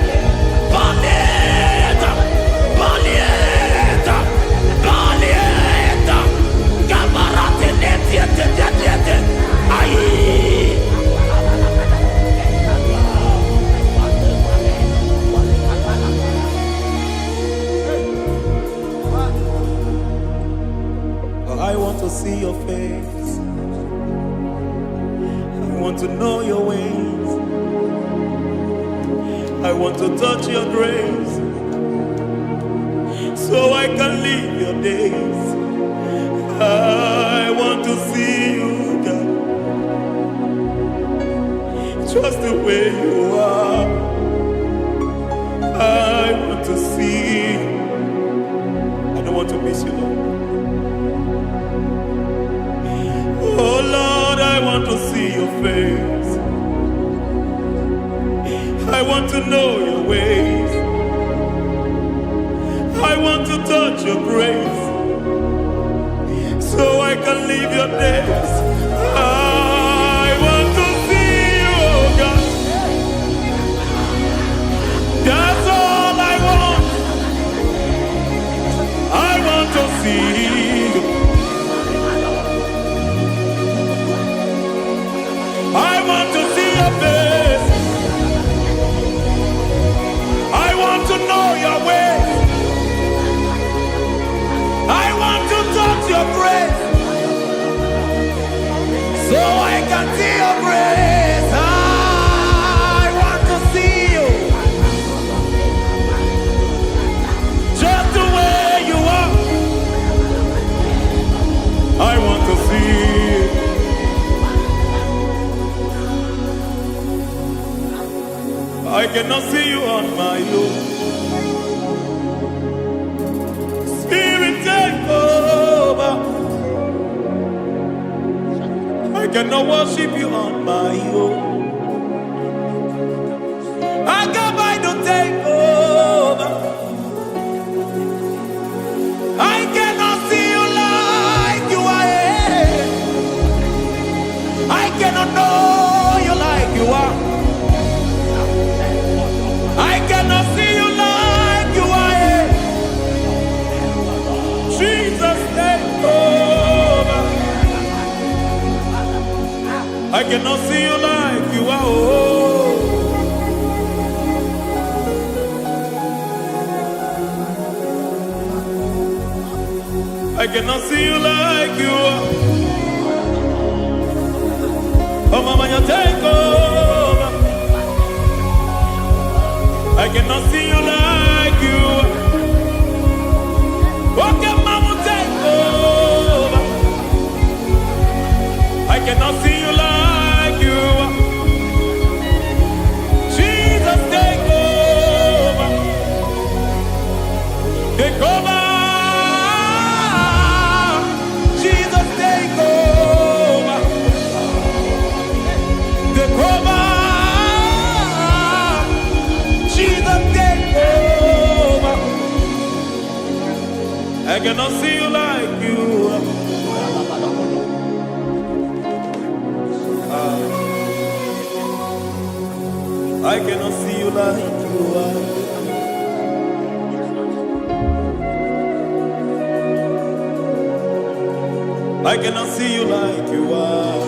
balieta, balieta, balieta, gabarate netiete netiete, aye. I want to see your face. I want to know your ways. I want to touch your grace, so I can live your days. I want to see you, God, just the way you are. I want to see you. I don't want to miss you, Lord. Oh Lord, I want to see your face. I want to know your ways. I want to touch your grace, so I can live your days. I want to see you, oh God. That's all I want. I want to see you. I want to see your face. I want to know your way. I want to touch your grace, so I can see your grace. I want to see you, just the way you are. I want to see you. I cannot see you on my own. Spirit, take over. I cannot worship you on my own. I come by to take over. I cannot see you like you are. I cannot know you like you are. I cannot see you like you are. Jesus, take over. I cannot see you like you are. Oh. I cannot see you like you are. Oh, Mama, you take over. I cannot see you like you. Okay, Mama, take over. I cannot see you like you. Jesus, take over. Take over. Jesus, take over. Take over. I cannot see you like you. I cannot see you like you are. I cannot see you like you are.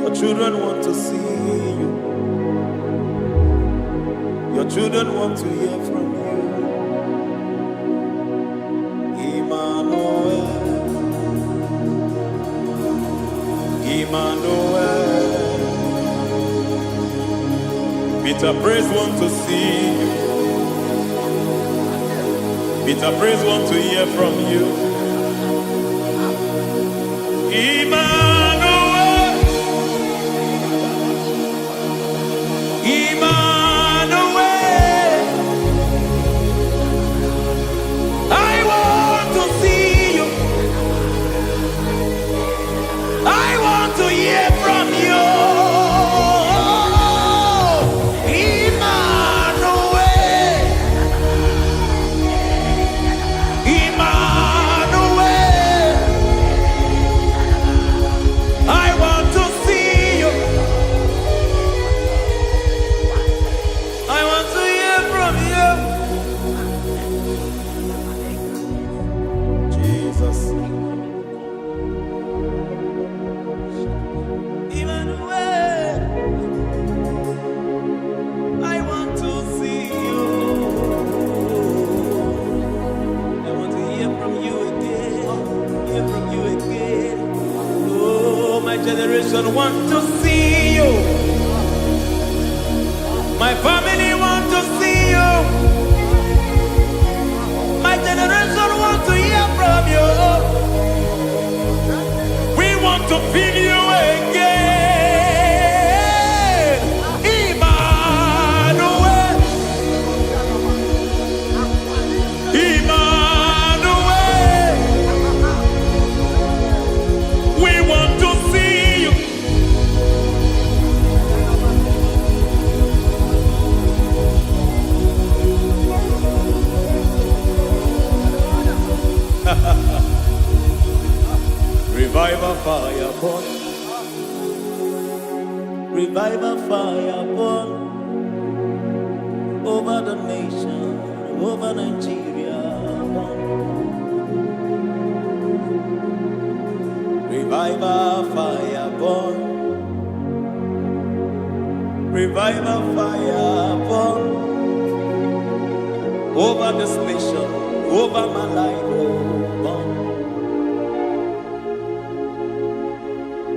Your children want to see you. Your children want to hear from you. Emmanuel, Emmanuel, Peter praise want to see you. Peter praise want to hear from you. Emmanuel, Emmanuel, I want to see you. I want to hear from you. Generation want to see you. My family want to see you. My generation want to hear from you. We want to feel you again. Emmanuel, Emmanuel, we want to see. Revival fire burn. Revival fire burn over the nation, over Nigeria. Revival fire burn. Revival fire burn over this nation, over my life. Burn.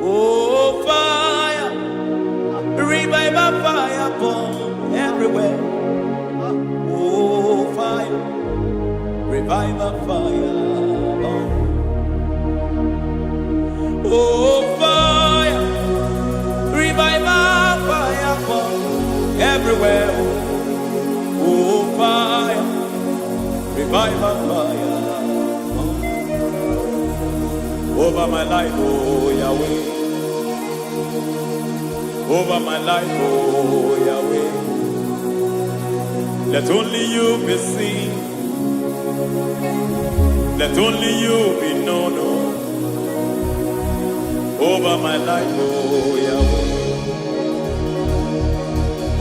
Oh, fire, revival fire burn everywhere. Oh, fire, revival fire burn. Oh, fire, revival fire burn everywhere. Oh, fire, revival fire burn over my life, oh Yahweh. Over my life, oh Yahweh. Let only you be seen. Let only you be known. Over my life, oh Yahweh.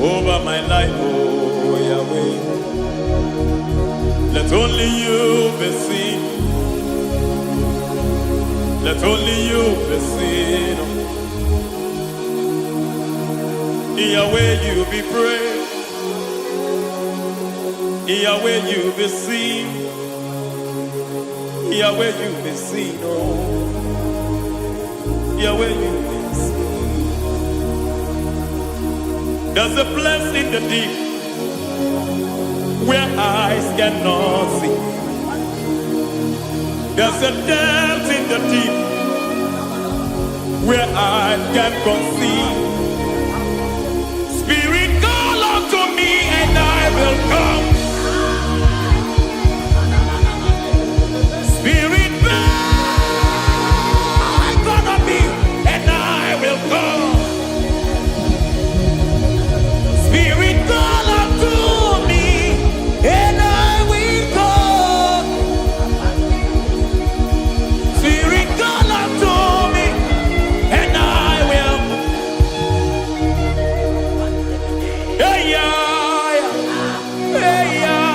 Over my life, oh Yahweh. Let only you be seen. Let only you be seen. Yahweh, you be praised. Yahweh, you be seen. Yahweh, you be seen. Oh, Yahweh, you be seen. There's a place in the deep where eyes cannot see. There's a depth in the deep where eyes can conceive. Spirit, call unto me and I will come. Spirit, beg unto me and I will come. Spirit, call unto me and I will come. Spirit, call unto me and I will. Hey, yeah, hey, yeah,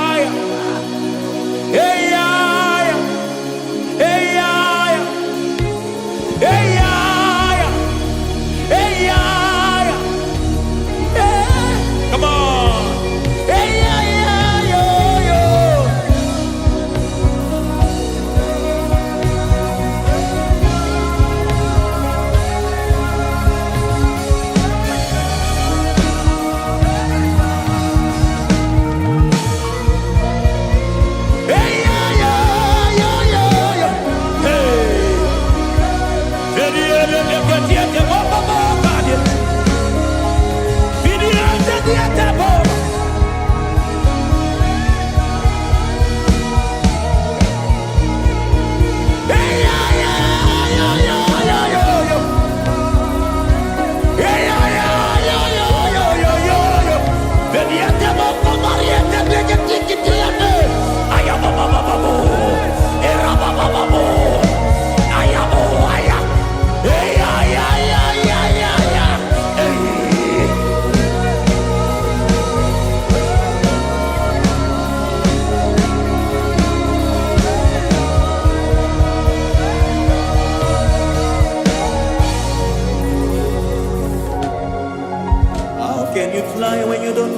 hey, yeah, hey, yeah, hey, yeah, hey, yeah, hey. Come on. Hey, yeah, yo, yo.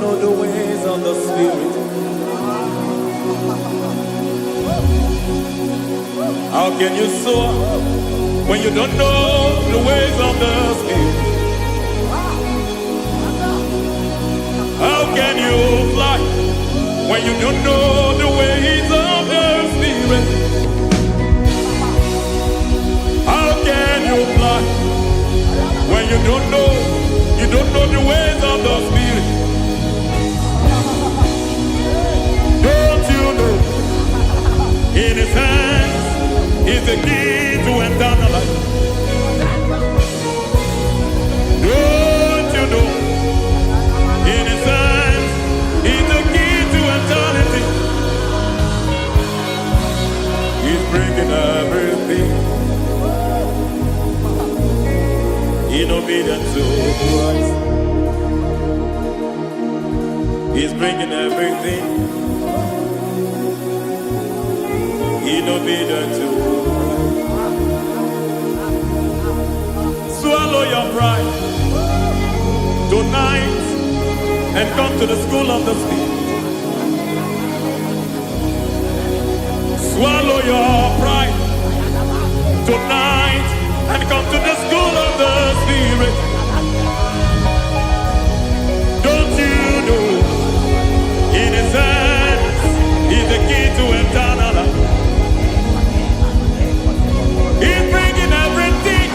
know the ways of the Spirit? How can you soar when you don't know the ways of the Spirit? How can you fly when you don't know the ways of the Spirit? How can you fly when you don't know the ways of the Spirit? Don't you know in His hands is the key to eternal life? Don't you know in His hands is the key to eternity? He's bringing everything in obedience to Christ. He's bringing everything in obedience to Christ. Swallow your pride tonight and come to the school of the Spirit. Swallow your pride tonight and come to the school of the Spirit. Don't you know in His hands is the key to eternal life? He's bringing everything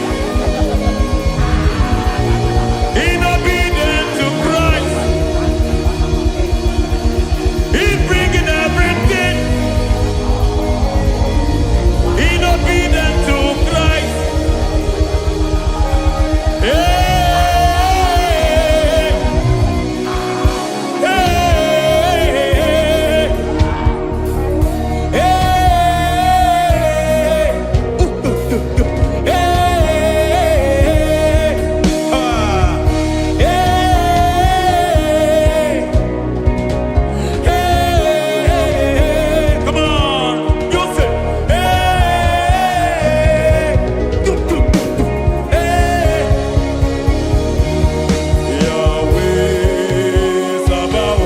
in obedience to Christ. He's bringing everything in obedience to Christ. Hey, hey, hey, hey, come on, you say, Yahweh Sabaoth,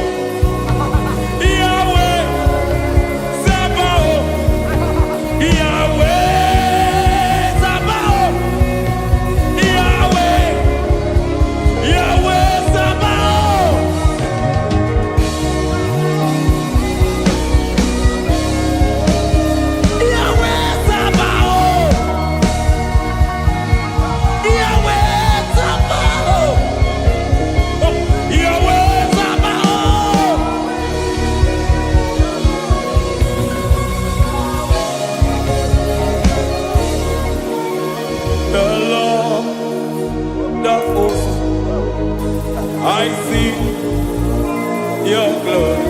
Yahweh Sabaoth, Yahweh Sabaoth, Yahweh, Yahweh Sabaoth. Yahweh Sabaoth, Yahweh Sabaoth, Yahweh Sabaoth. The Lord of hosts, I see your glory.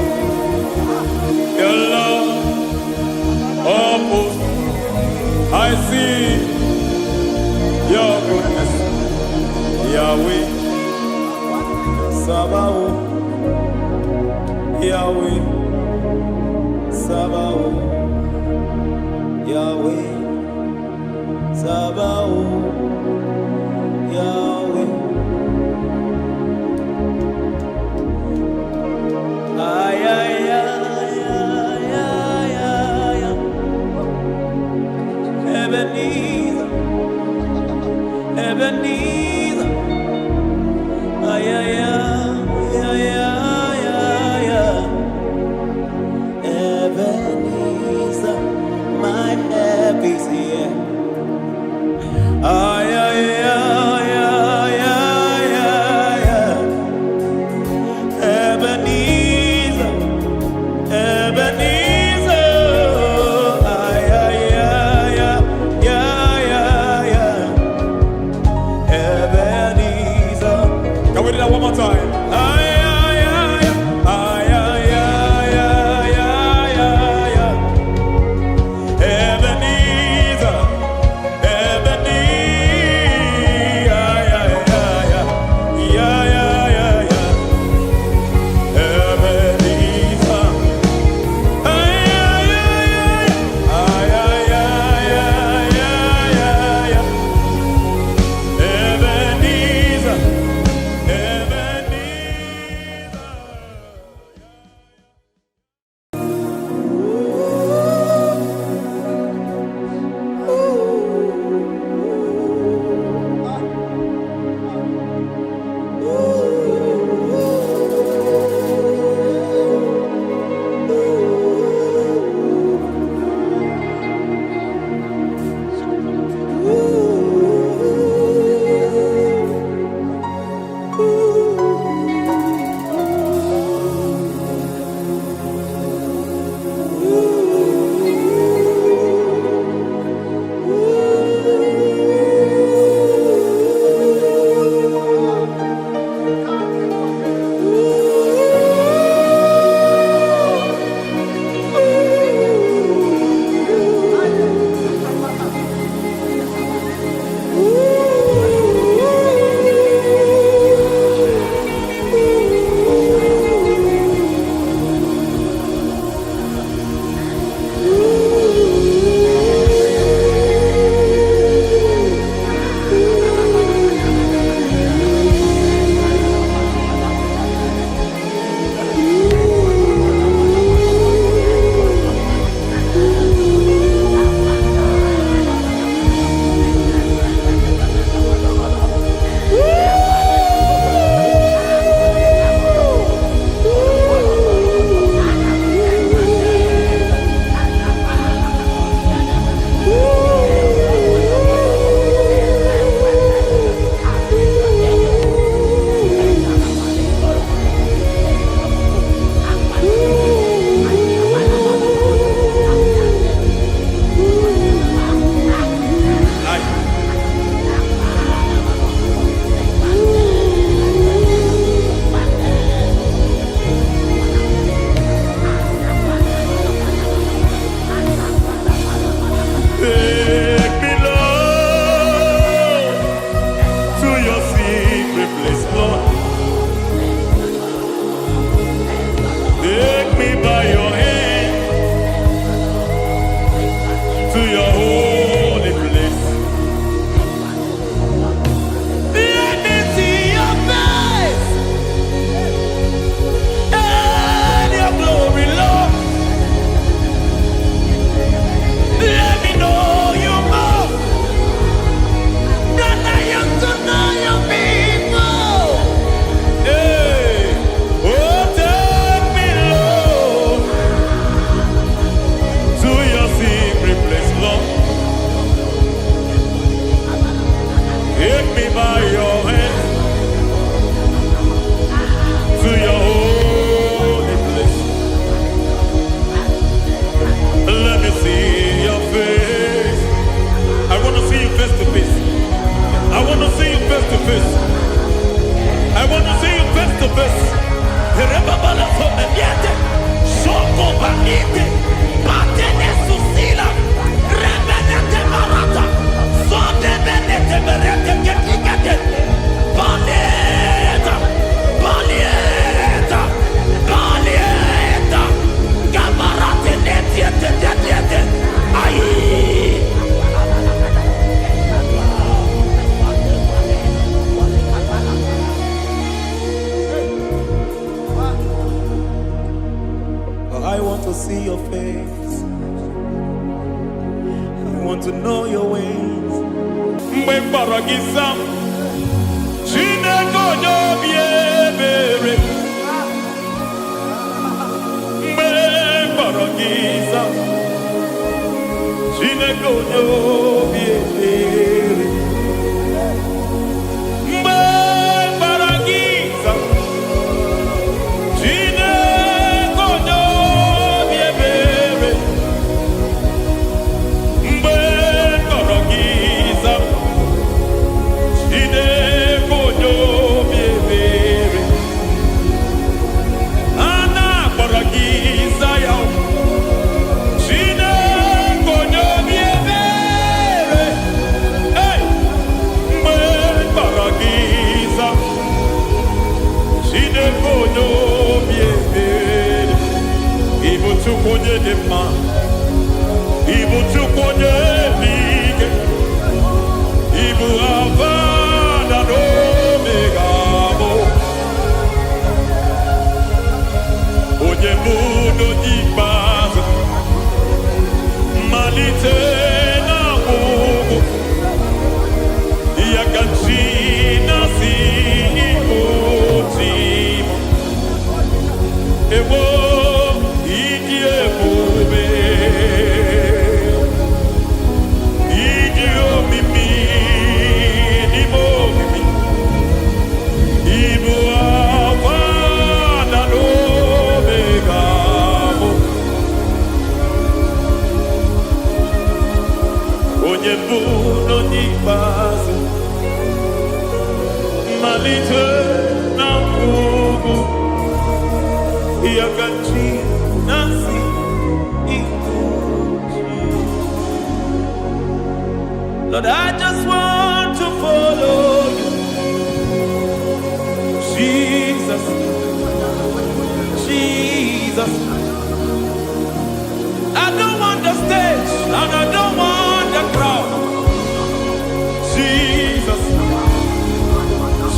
The Lord of hosts, I see your goodness. Yahweh Sabaoth, Yahweh Sabaoth, Yahweh Sabaoth, Yahweh. Ay, ay, ay, ay, ay, ay, ay. Ebenezer, Ebenezer. Ay, ay, ay, ay, ay, ay, ay. Ebenezer, my help is here. I want to see your face. I want to know your ways. Mgbe mkpọrọ gị sam, Chineke onye obi ebere. Mgbe mkpọrọ gị sam, Chineke onye obi ebere. Mgbe mkpọrọ gị sam, Chineke onye obi ebere. Mgbe mkpọrọ gị sam, Chineke onye obi ebere. A na-akpọrọ gị Zion, Chineke onye obi ebere. Hey! Mgbe mkpọrọ gị sam, Chineke onye obi ebere. Ị bụ Chukwu onye dị mma, ị bụ Chukwu onye dị ike, ị bụ Alfa na Omega bụ onye bụ n'oge ikpeazụ, mmalite na ọgwụgwụ, ya ka chi na-asị Igbo chi m. Ewo ịdị ebube, ịdị omimi n'ime omimi, ịbụ Alfa na Omega bụ onye bụ n'onye ikpeazụ, mmalite na ọgwụgwụ, ya ka chi na-asị Igbo chi. Lord, I just want to follow you, Jesus, Jesus. I don't want the stage and I don't want the crowd. Jesus,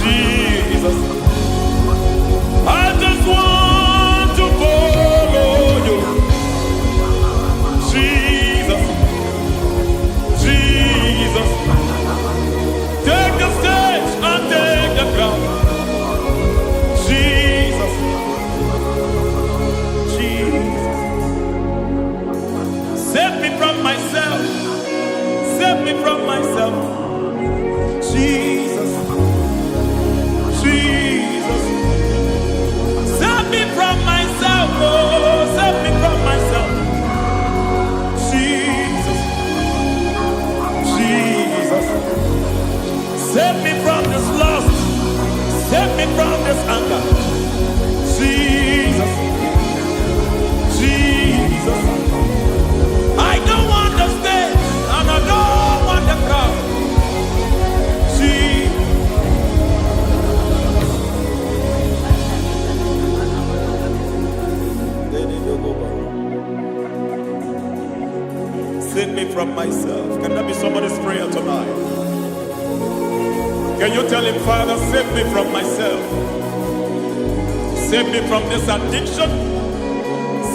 Jesus. I just want to follow you, Jesus, Jesus. Take the stage and take the crown. Jesus, Jesus. Save me from myself. Save me from myself. Jesus, Jesus. Save me from myself. Oh, save me from myself. Jesus, Jesus. Save me from this lust. Save me from this anger. Jesus, Jesus. I don't want the stage and I don't want the crowd. Jesus. Save me from myself. Can that be somebody's prayer tonight? Can you tell him, Father, save me from myself. Save me from this addiction.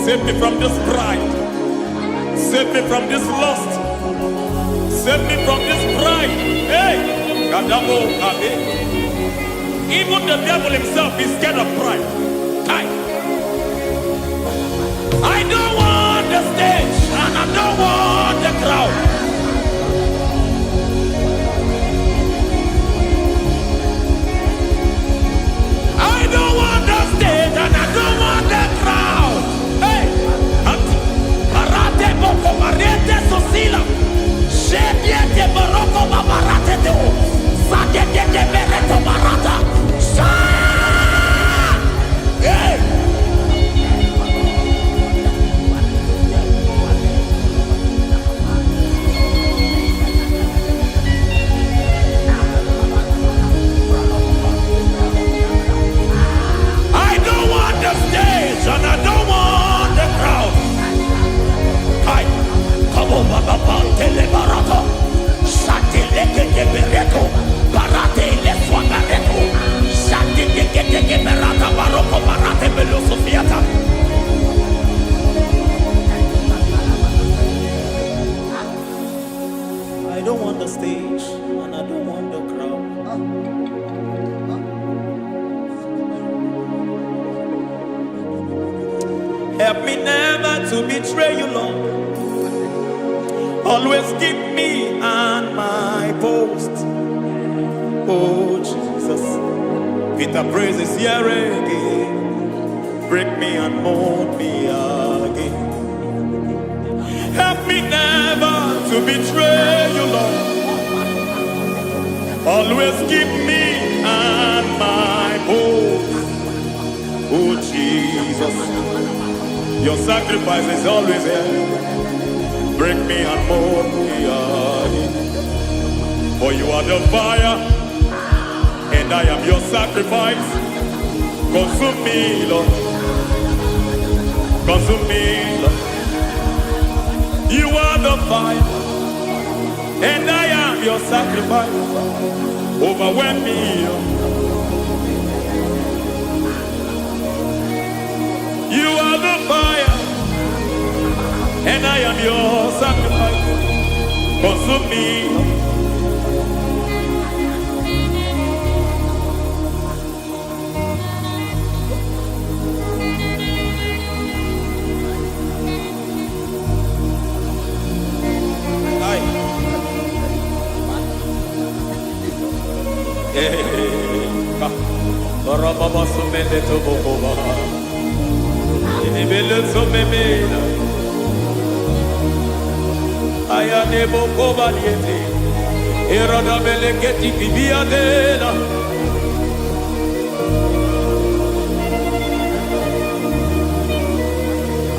Save me from this pride. Save me from this lust. Save me from this pride. Hey! Kadabo, Kade. Even the devil himself is scared of pride. Kai. I don't want the stage and I don't want the crowd. I don't want the stage and I don't want the crowd. Hey! Karate boko mariete sosila. Shediete baroko babarate teo. Sadete bereto barata. Hey! Help me never to betray you, Lord. Always keep me on my post. Oh Jesus, with the praises here again, break me and mold me again. Help me never to betray you, Lord. Always keep me on my post. Oh Jesus, your sacrifice is always here. Break me and mold me again. For you are the fire, and I am your sacrifice. Consume me, Lord. Consume me, Lord. You are the fire, and I am your sacrifice. Overwhelm me, Lord. You are the fire, and I am your sacrifice. Consume me.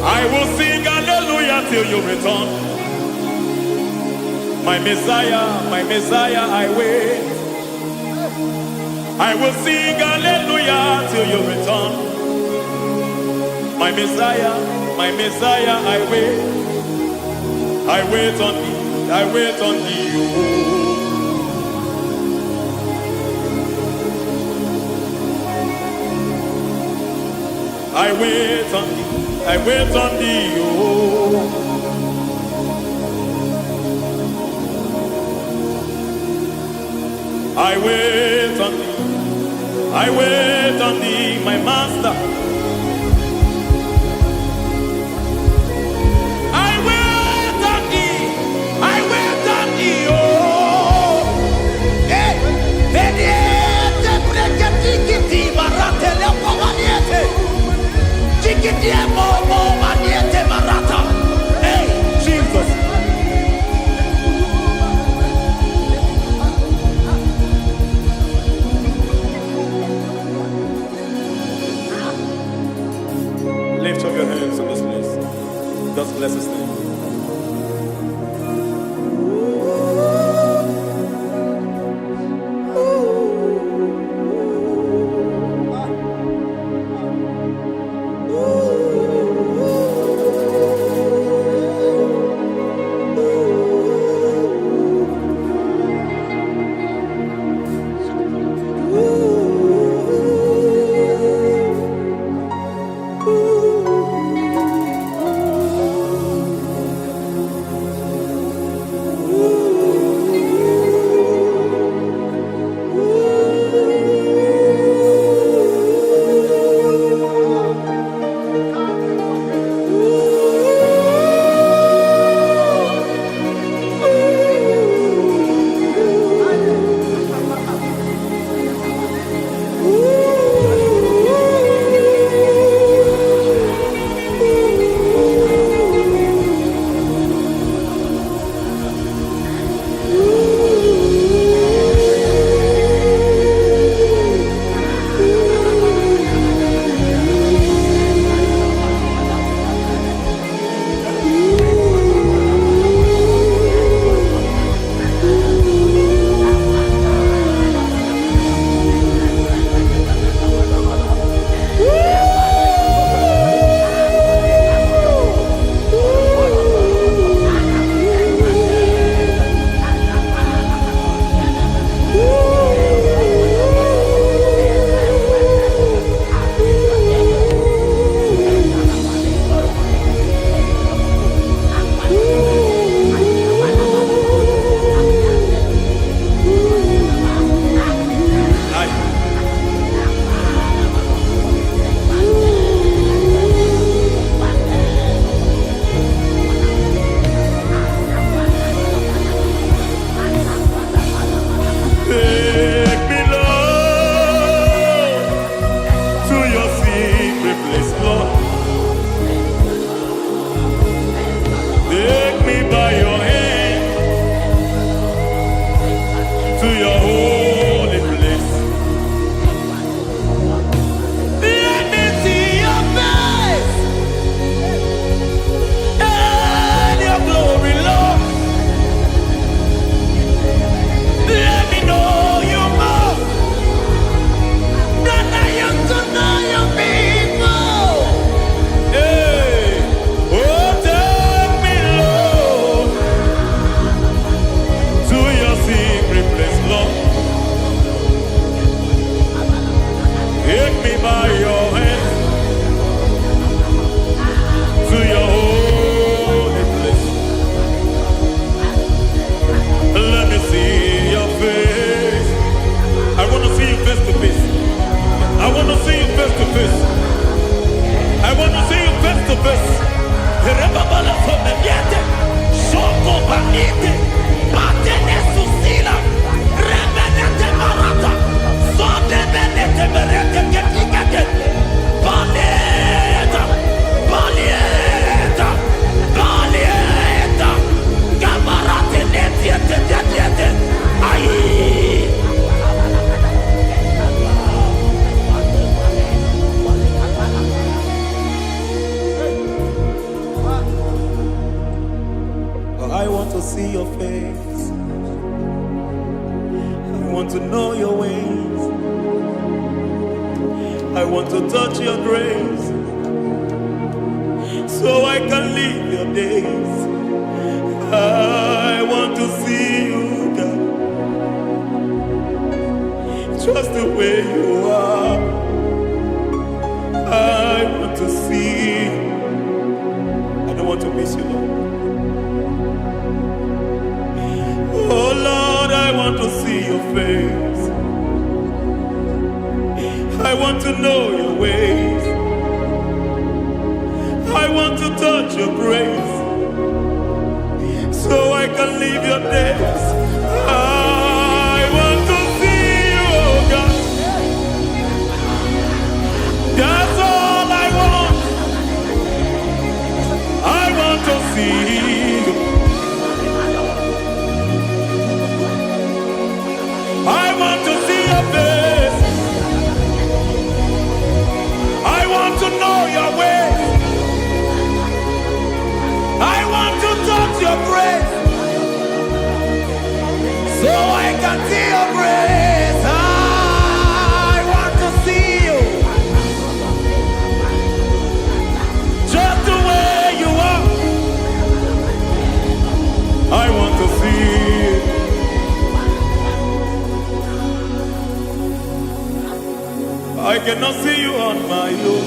I will sing hallelujah till you return. My Messiah, I wait. I will sing hallelujah till you return. My Messiah, I wait. I wait on thee, I wait on thee. I wait on thee, I wait on thee. I wait on thee, I wait on thee, my master. I wait on thee, I wait on thee, oh. Hey, vediete, preketi, barate, lepo maniete. Tikiti, mo, maniete, barata. Hey, Jesus. Lift up your hands in this place. Just bless His name. Rebabala Somemiete, Soko Banite, Patene Susila, Rebenete Marata, Sonde Benete Berete Ketikate, Balieta, Balieta, Balieta, Gabarate Netiete, Aye. I want to see your face. I want to know your ways. I want to touch your grace, so I can live your days. I want to see you, God, just the way you are. I want to see you. I don't want to miss you, Lord. Oh Lord, I want to see your face. I want to know your ways. I want to touch your grace, so I can live your days. I want to see you, oh God. That's all I want. I want to see you. I want to see your face. I want to know your ways. I want to touch your grace, so I can see your grace. I want to see you, just the way you are. I want to see you. I cannot see you on my own.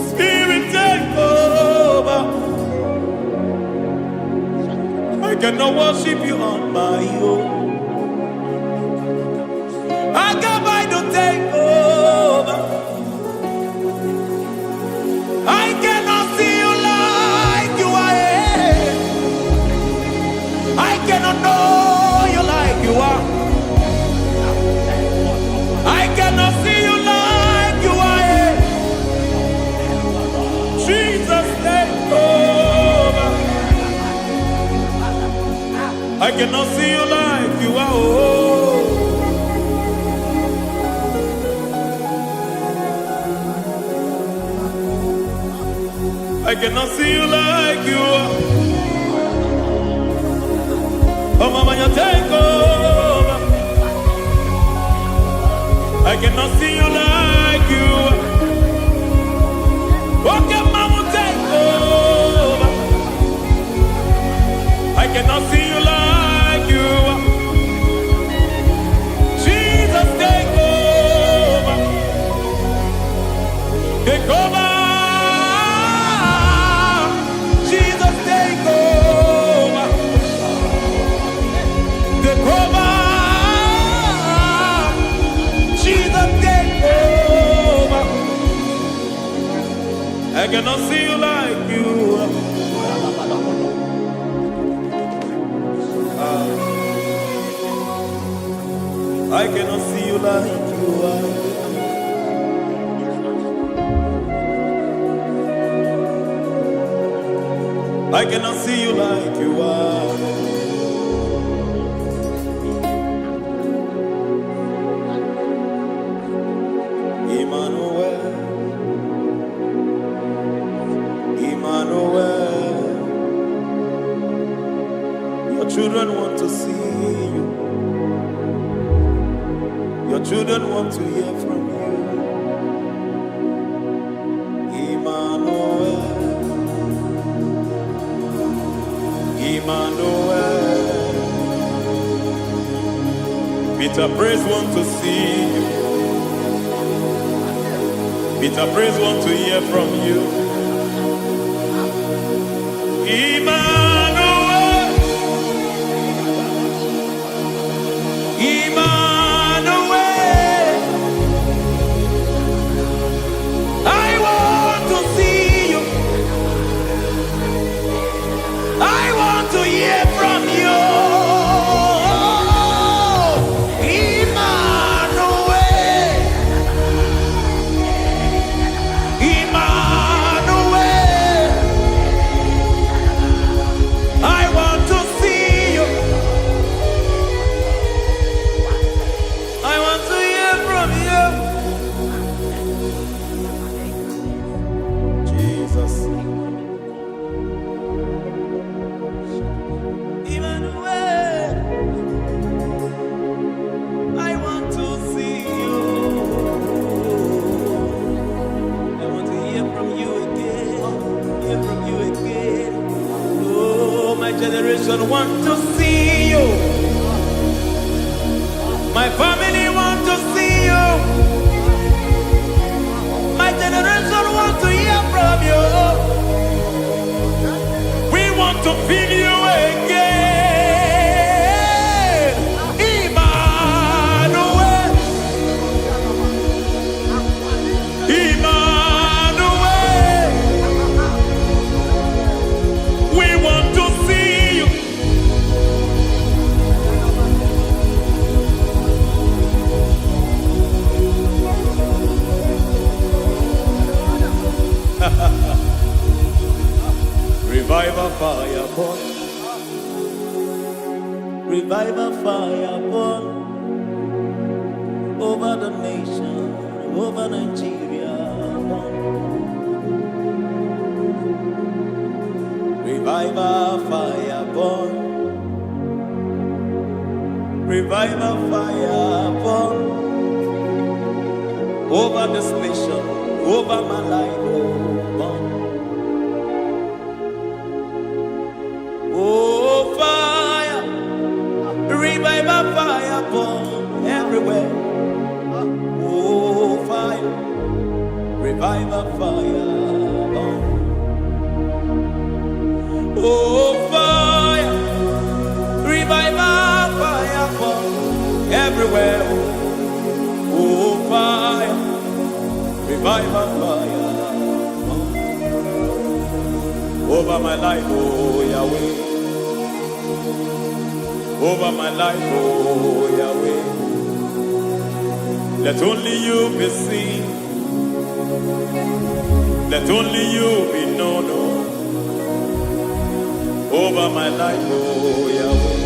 Spirit, take over. I cannot worship you on my own. I come by to take over. I cannot see you like you are. I cannot know you like you are. I cannot see you like you are. Jesus, take over. I cannot see you like you are. Oh. I cannot see you like you are. Oh, Mama, you take over. I cannot see you like you. Okay, Mama, take over. I cannot see you like you. Jesus, take over. Take over. Jesus, take over. Take over. I cannot see you like you. I cannot see you like you are. I cannot see you like you are. Emmanuel, Emmanuel, your children want to see you. Your children want to hear from you. Emmanuel, Emmanuel. Peter Praise want to see you. Peter Praise want to hear from you. Emmanuel, Emmanuel, I want to see want to see you. My family want to see you. My generation want to hear from you. We want to feel you again. Emmanuel. Emmanuel. We want to see you. Revival fire burn. Revival fire burn over the nation, over Nigeria. Burn. Revival fire burn. Revival fire burn over this nation, over my life. Burn. Oh, fire, revival fire burn everywhere. Oh, fire, revival fire burn. Oh, fire, revival fire burn everywhere. Oh, fire, revival fire burn over my life, oh Yahweh. Over my life, oh Yahweh. Let only you be seen. Let only you be known. Over my life, oh Yahweh.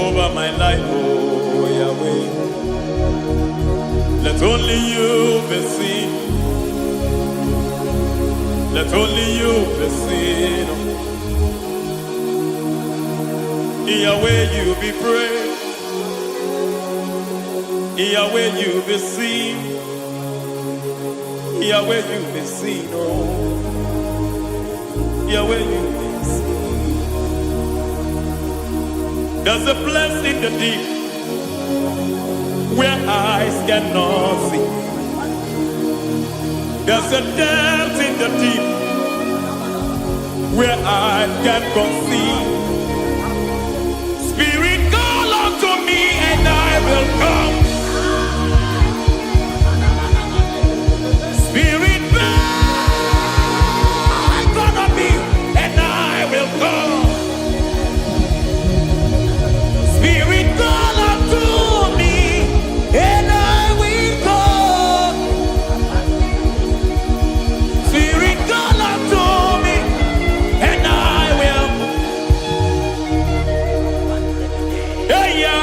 Over my life, oh Yahweh. Let only you be seen. Let only you be seen. Yahweh, you be praised. Yahweh, you be seen. Yahweh, you be seen. Oh, Yahweh, you be seen. There's a place in the deep where eyes cannot see. There's a depth in the deep where eyes can conceive. Spirit, call unto me and I will come. Spirit, beg unto me and I will come. Spirit, call unto me and I will come. Spirit, call unto me and I will. Hey, yeah,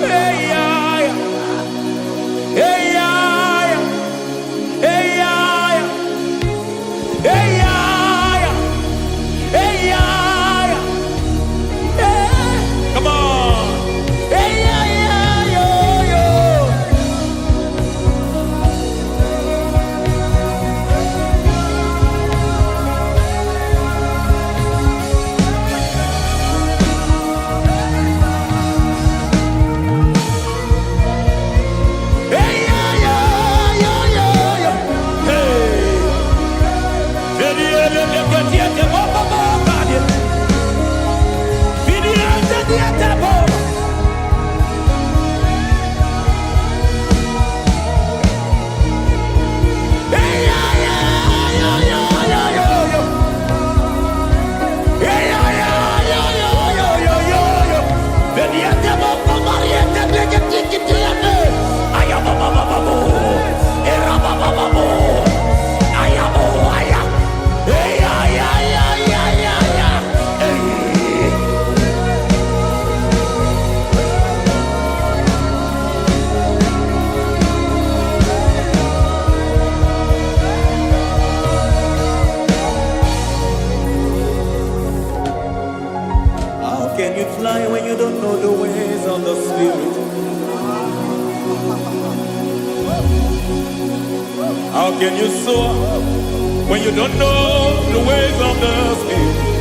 hey, yeah, hey, yeah, hey, yeah, hey, yeah, hey, yeah, hey. Come on. Hey, yeah, yo, yo. Hey, yeah, yo, yo, yo. Hey. How can you fly when you don't know the ways of the Spirit? How can you soar when you don't know the ways of the Spirit?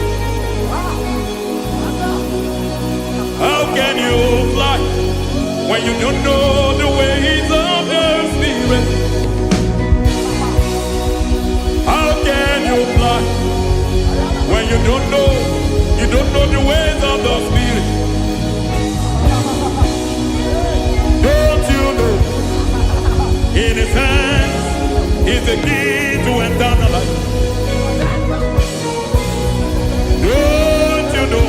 when you don't know the ways of the Spirit? How can you fly when you don't know the ways of the Spirit? Don't you know in His hands is the key to eternal life? Don't you know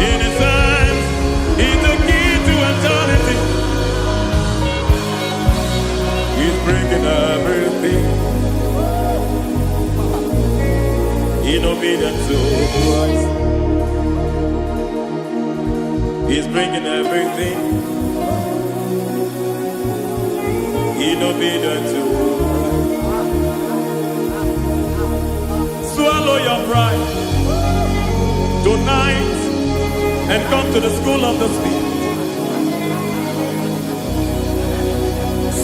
in His hands is the key to eternity? He's bringing everything in obedience to Christ. He's bringing everything in obedience to Christ. Swallow your pride tonight and come to the school of the Spirit.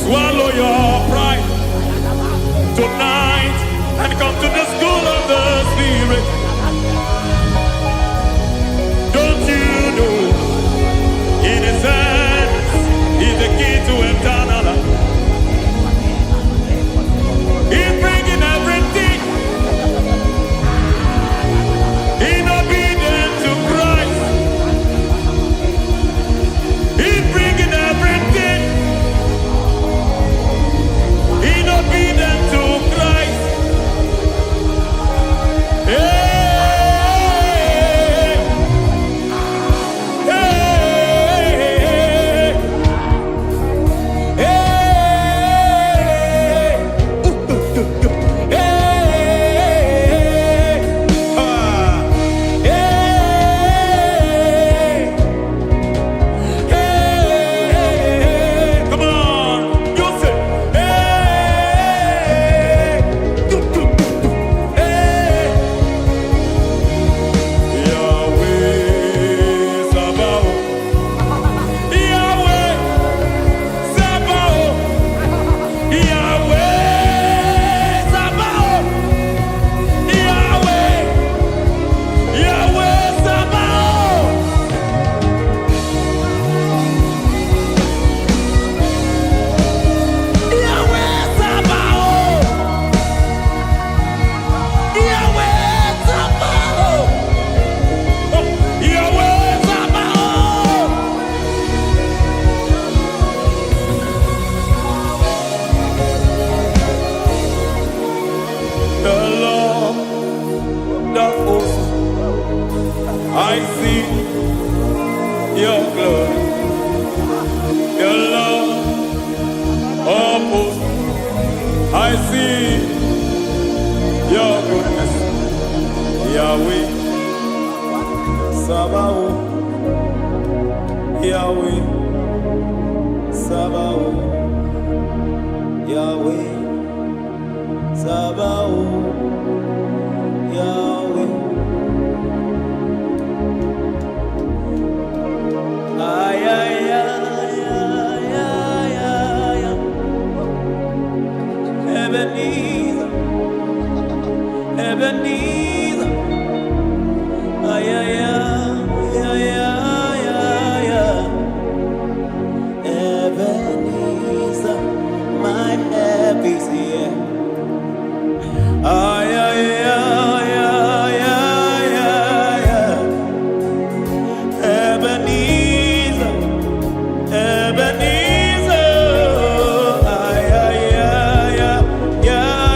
Swallow your pride tonight and come to the school of the Spirit. Don't you know in His hands is the key to eternal life? He's bringing everything in obedience to Christ. He's bringing everything in obedience to Christ. Hey, hey, hey, hey, come on, you say, Yahweh Sabaoth, Yahweh Sabaoth, Yahweh Sabaoth, Yahweh, Yahweh Sabaoth. Yahweh Sabaoth, Yahweh Sabaoth, Yahweh Sabaoth. The Lord of hosts, I see your glory. The Lord of hosts, I see your goodness. Yahweh Sabaoth, Yahweh Sabaoth, Yahweh Sabaoth, Yahweh. Ay, ay, ay, ay, ay, ay, ay. Ebenezer, Ebenezer. Ay, ay, ay, ay, ay, ay, ay. Ebenezer, my help is here. Ay, ay, ay, ay, ay, ay, ay. Ebenezer, Ebenezer. Ay, ay, ay, ay, ay,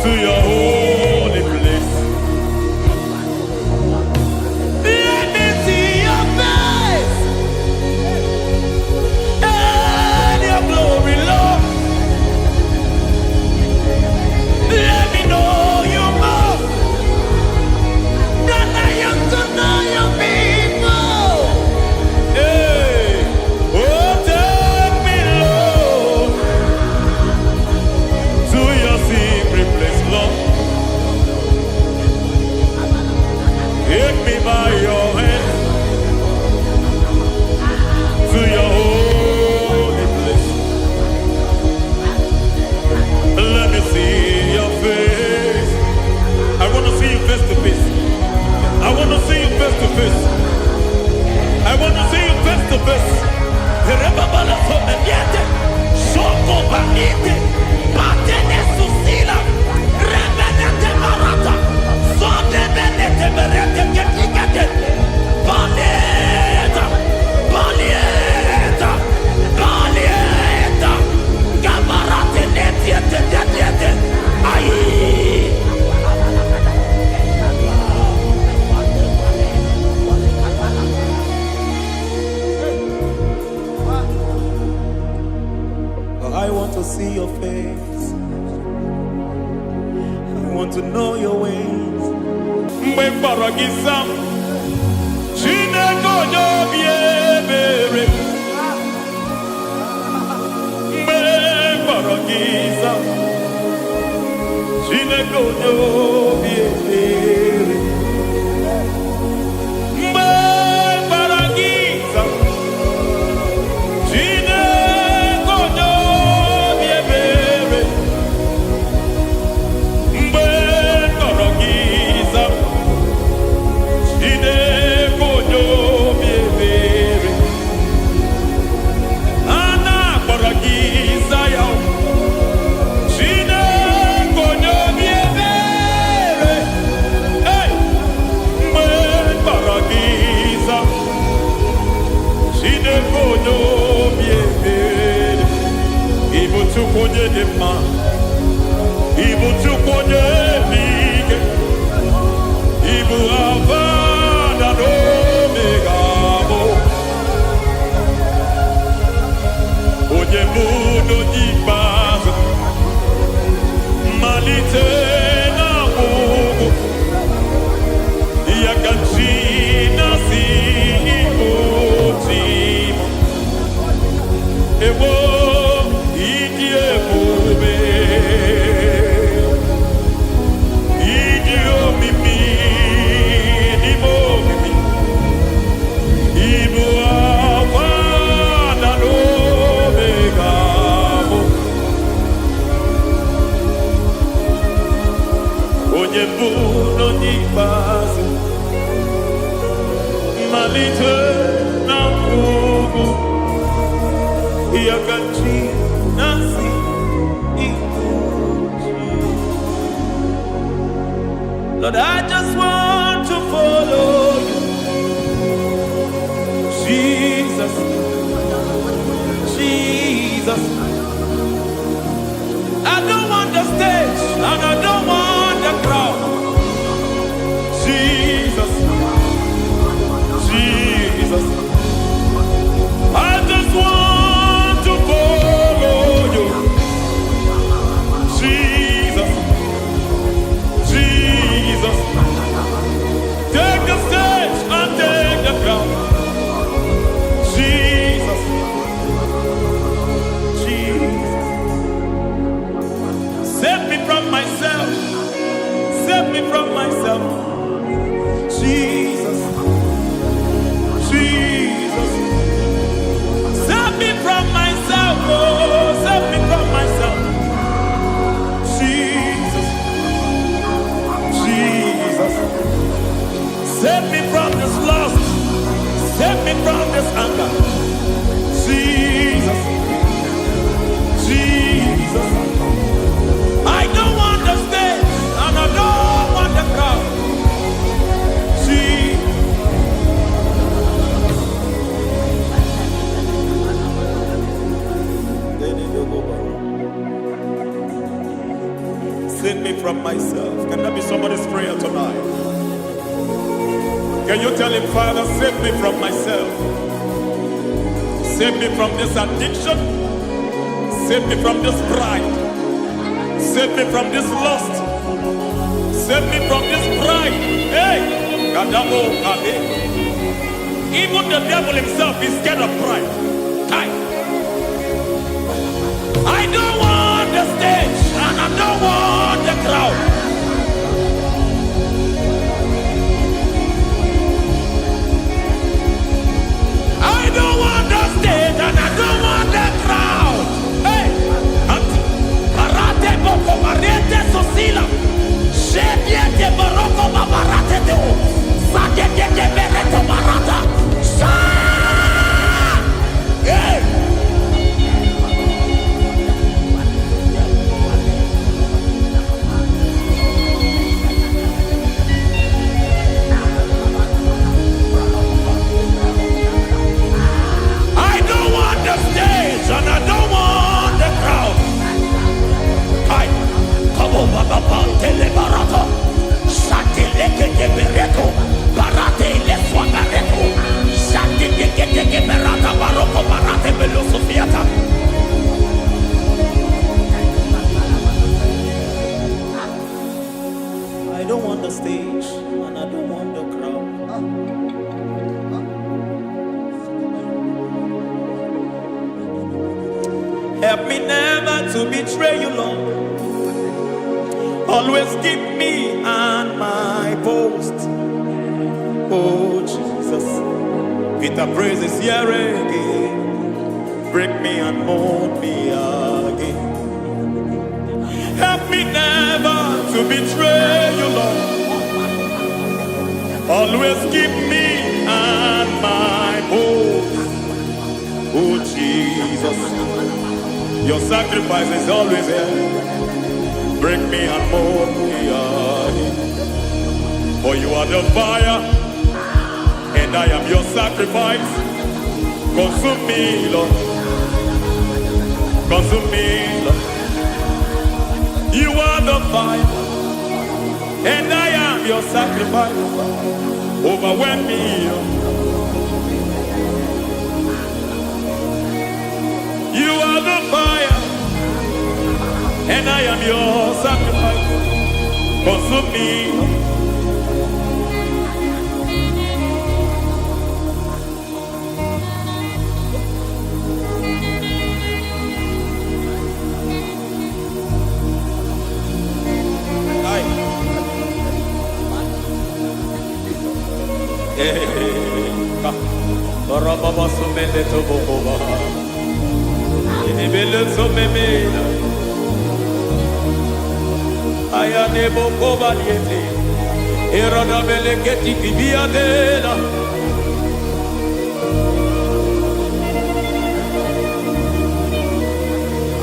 to your holy place. Let me see your face and your glory, Lord. Let me know you more than I used to know your people. Hey, oh, take me, Lord, to your secret place, Lord. Take me by your hand to your holy place. Let me see your face. I want to see you face to face. I want to see you face to face. I want to see you face to face. Rebabala sometiate, shoko banite, patene susila, rebenete marata, sonde benete berete ketikate, balieta, balieta, balieta, gabarate netiete netiete, aye. I want to see your face. I want to know your ways. Mgbe mkpọrọ gị sam, Chineke onye obi ebere. Mgbe mkpọrọ gị sam, Chineke onye obi ebere. Mgbe mkpọrọ gị sam, Chineke onye obi ebere. Mgbe mkpọrọ gị sam, Chineke onye obi ebere. A na-akpọrọ gị Zion, Chineke onye obi ebere. Hey! Mgbe mkpọrọ gị sam, Chineke onye obi ebere. Ị bụ Chukwu onye dị mma, ị bụ Chukwu onye dị ike, ị bụ Alfa na Omega bụ onye mbụ na onye ikpeazụ, mmalite na ọgwụgwụ, ya ka chi na-asị ịbụ chi m. Ewo, ịdị ebube, ịdị omimi n'ime omimi, ịbụ Alfa na Omega bụ onye mbụ na onye ikpeazụ, mmalite na ọgwụgwụ, ya ka chi na-asị ịbụ chi. Lord, I just want to follow you, Jesus, Jesus. I don't want the stage and I don't want the crowd. Jesus, Jesus. I just want to follow you, Jesus, Jesus. Take the stage and take the crown. Jesus, Jesus. Save me from myself. Save me from myself. Jesus, Jesus. Save me from myself. Oh, save me from myself. Jesus, Jesus. Save me from this lust. Save me from this anger. Jesus, Jesus. I don't want the stage and I don't want the crowd. Save me from myself. Can that be somebody's prayer tonight? Can you tell him, Father, save me from myself. Save me from this addiction. Save me from this pride. Save me from this lust. Save me from this pride. Hey! Even the devil himself is scared of pride. I don't want the stage and I don't want the crowd. I don't want the stage and I don't want the crowd. Hey! Parate boko barete sosila. Shediete baroko babarate deo. Sadete bereto barata. Hey! And I don't want the crowd. Hi, come on, Baba, telebarata. Satileke de bereto, barate le swagareto. Satileke de berata, baroko barate belosofiata. I don't want the stage, and I don't want the crowd. Help me never to betray you, Lord. Always keep me on my post. Oh, Jesus. Peter praises here again. Break me and mold me again. Help me never to betray you, Lord. Always keep me on my post. Oh, Jesus. Your sacrifice is always here. Break me and mold me again. For you are the fire, and I am your sacrifice. Consume me, Lord. Consume me, Lord. You are the fire, and I am your sacrifice. Overwhelm me, Lord. You are the fire, and I am your sacrifice. Consume me.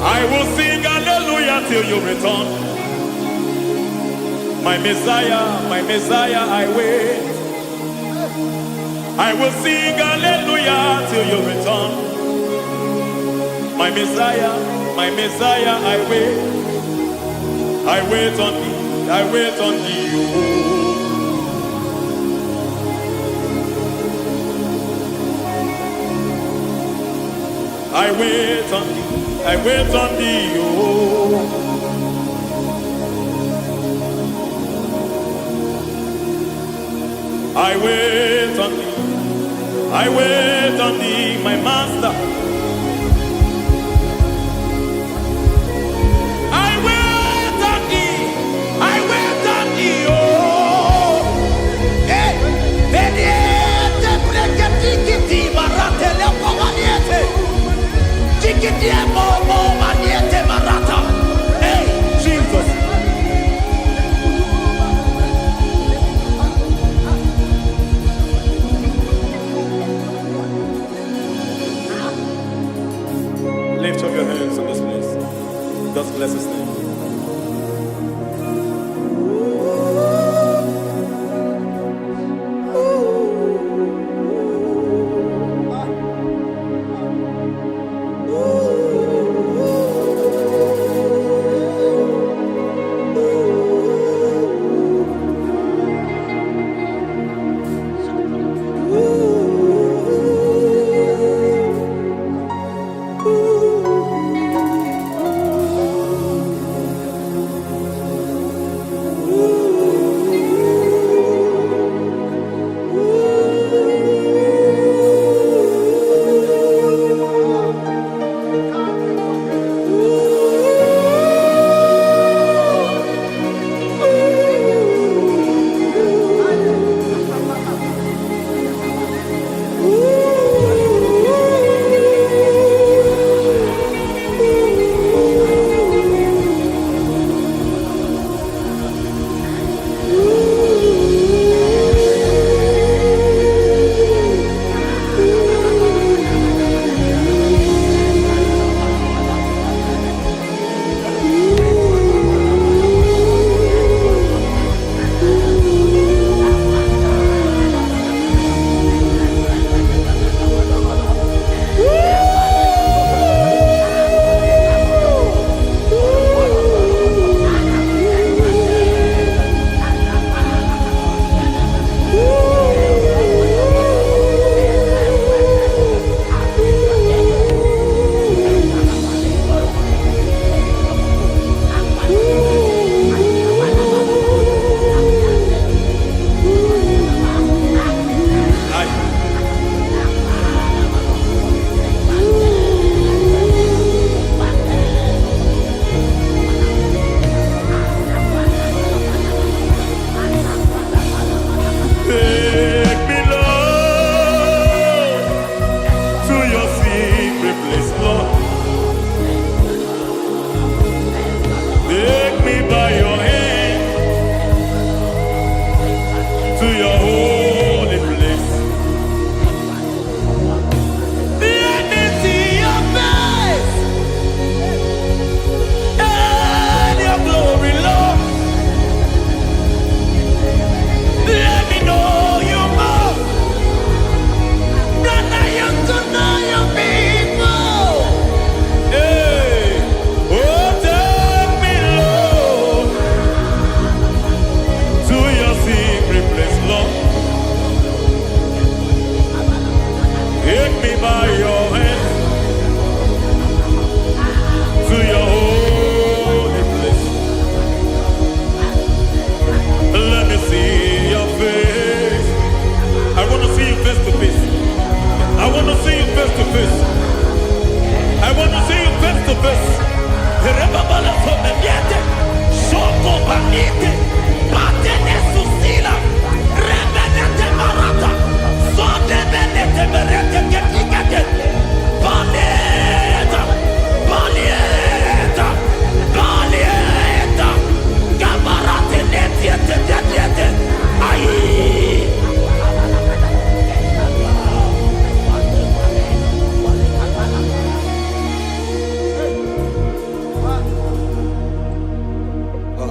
I will sing hallelujah till you return. My Messiah, I wait. I will sing hallelujah till you return. My Messiah, I wait. I wait on thee, I wait on thee. I wait on thee, I wait on thee. I wait on thee, I wait on thee, my master. I wait on thee, I wait on thee, oh. Hey, vediete, prega tikiti, barate le pomaniete. Tikiti e momo maniete marata. Hey, Jesus.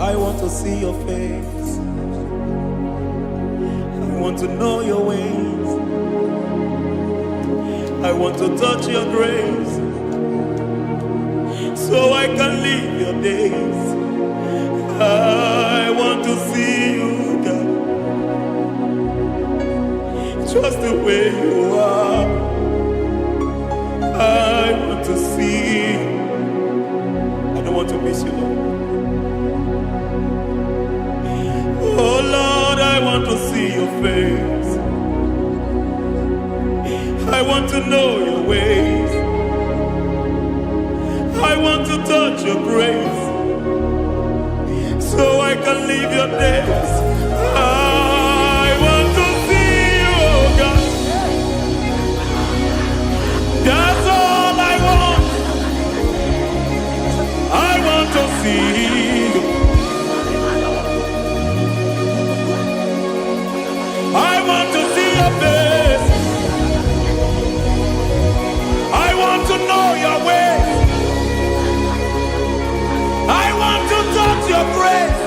I want to see your face. I want to know your ways. I want to touch your grace, so I can live your days. I want to see you, God, just the way you are. I want to see you. I don't want to miss you, Lord. Oh Lord, I want to see your face. I want to know your ways. I want to touch your grace, so I can live your days. I want to see you, oh God. That's all I want. I want to see you. I want to see your face. I want to know your ways. I want to touch your grace,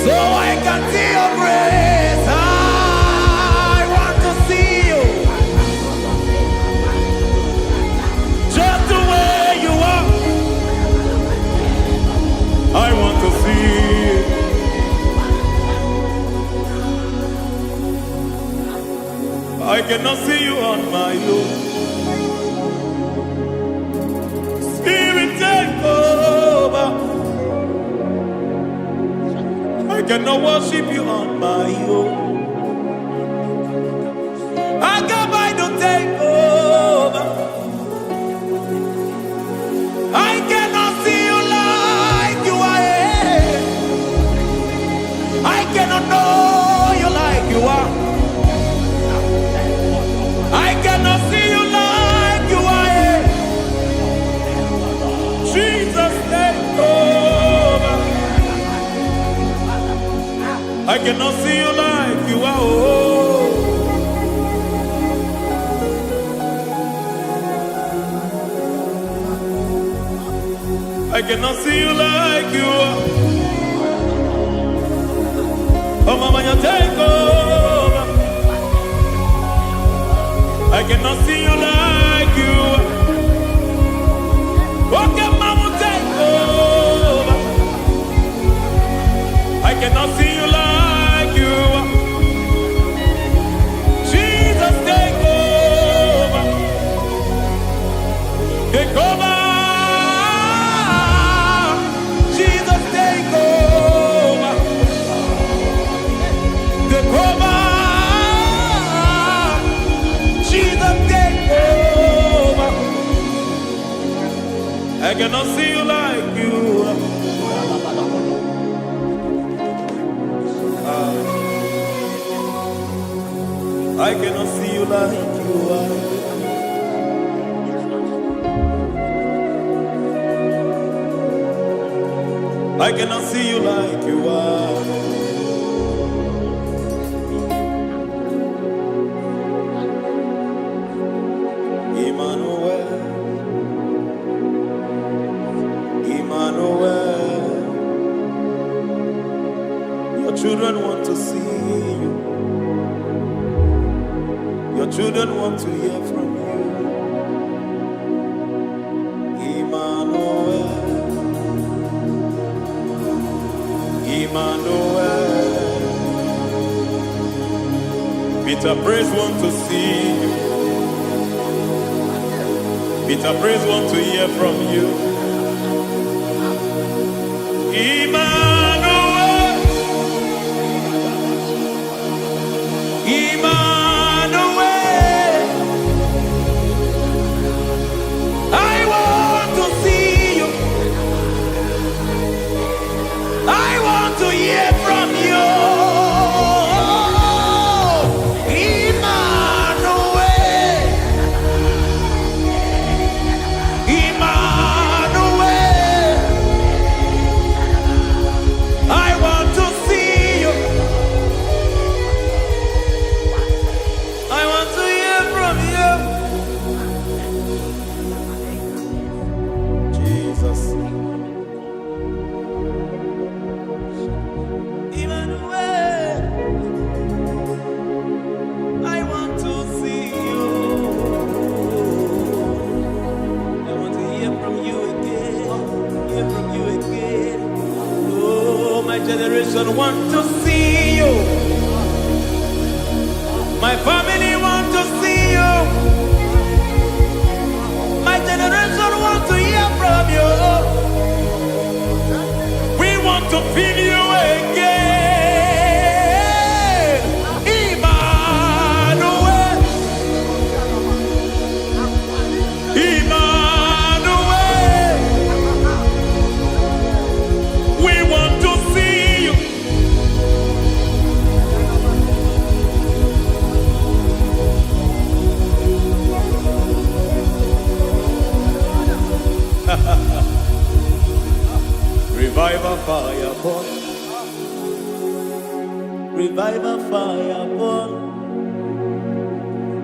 so I can see your grace. I want to see you, just the way you are. I want to see you. I cannot see you on my own. Spirit, take over. I cannot worship you on my own. I can by to take over. I cannot see you like you are. I cannot know you like you are. I cannot see you like you are. Jesus, take over. I cannot see you like you are. Oh. I cannot see you like you are. Oh, Mama, you take over. I cannot see you like you are. Okay, Mama, take over. I cannot see you like you are. Jesus, take over. Take over. Jesus, take over. Take over. Jesus, take over. I cannot see you like you are. I cannot see you like you are. I cannot see you like you are. Emmanuel, Emmanuel, your children want to see you. Your children want to hear from you. Emmanuel, Emmanuel. Peter Praise want to see you. Peter Praise want to hear from you. Emmanuel, Emmanuel. I want to see you. I want to hear from you. Emmanuel, Emmanuel. generation want to see you. My family want to see you. My generation wants to hear from you. We want to feel you again. Emmanuel. Emmanuel. We want to see you. Revival fire burn. Revival fire burn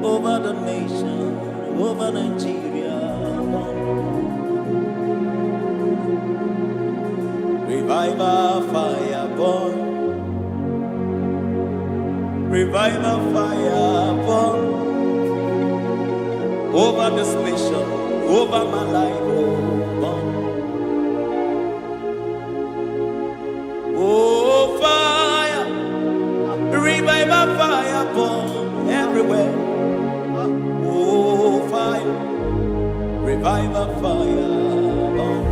over the nation, over Nigeria. Burn. Revival fire burn. Revival fire burn over this nation, over my life. Burn. Oh, fire, revival fire burn everywhere. Oh, fire, revival fire burn.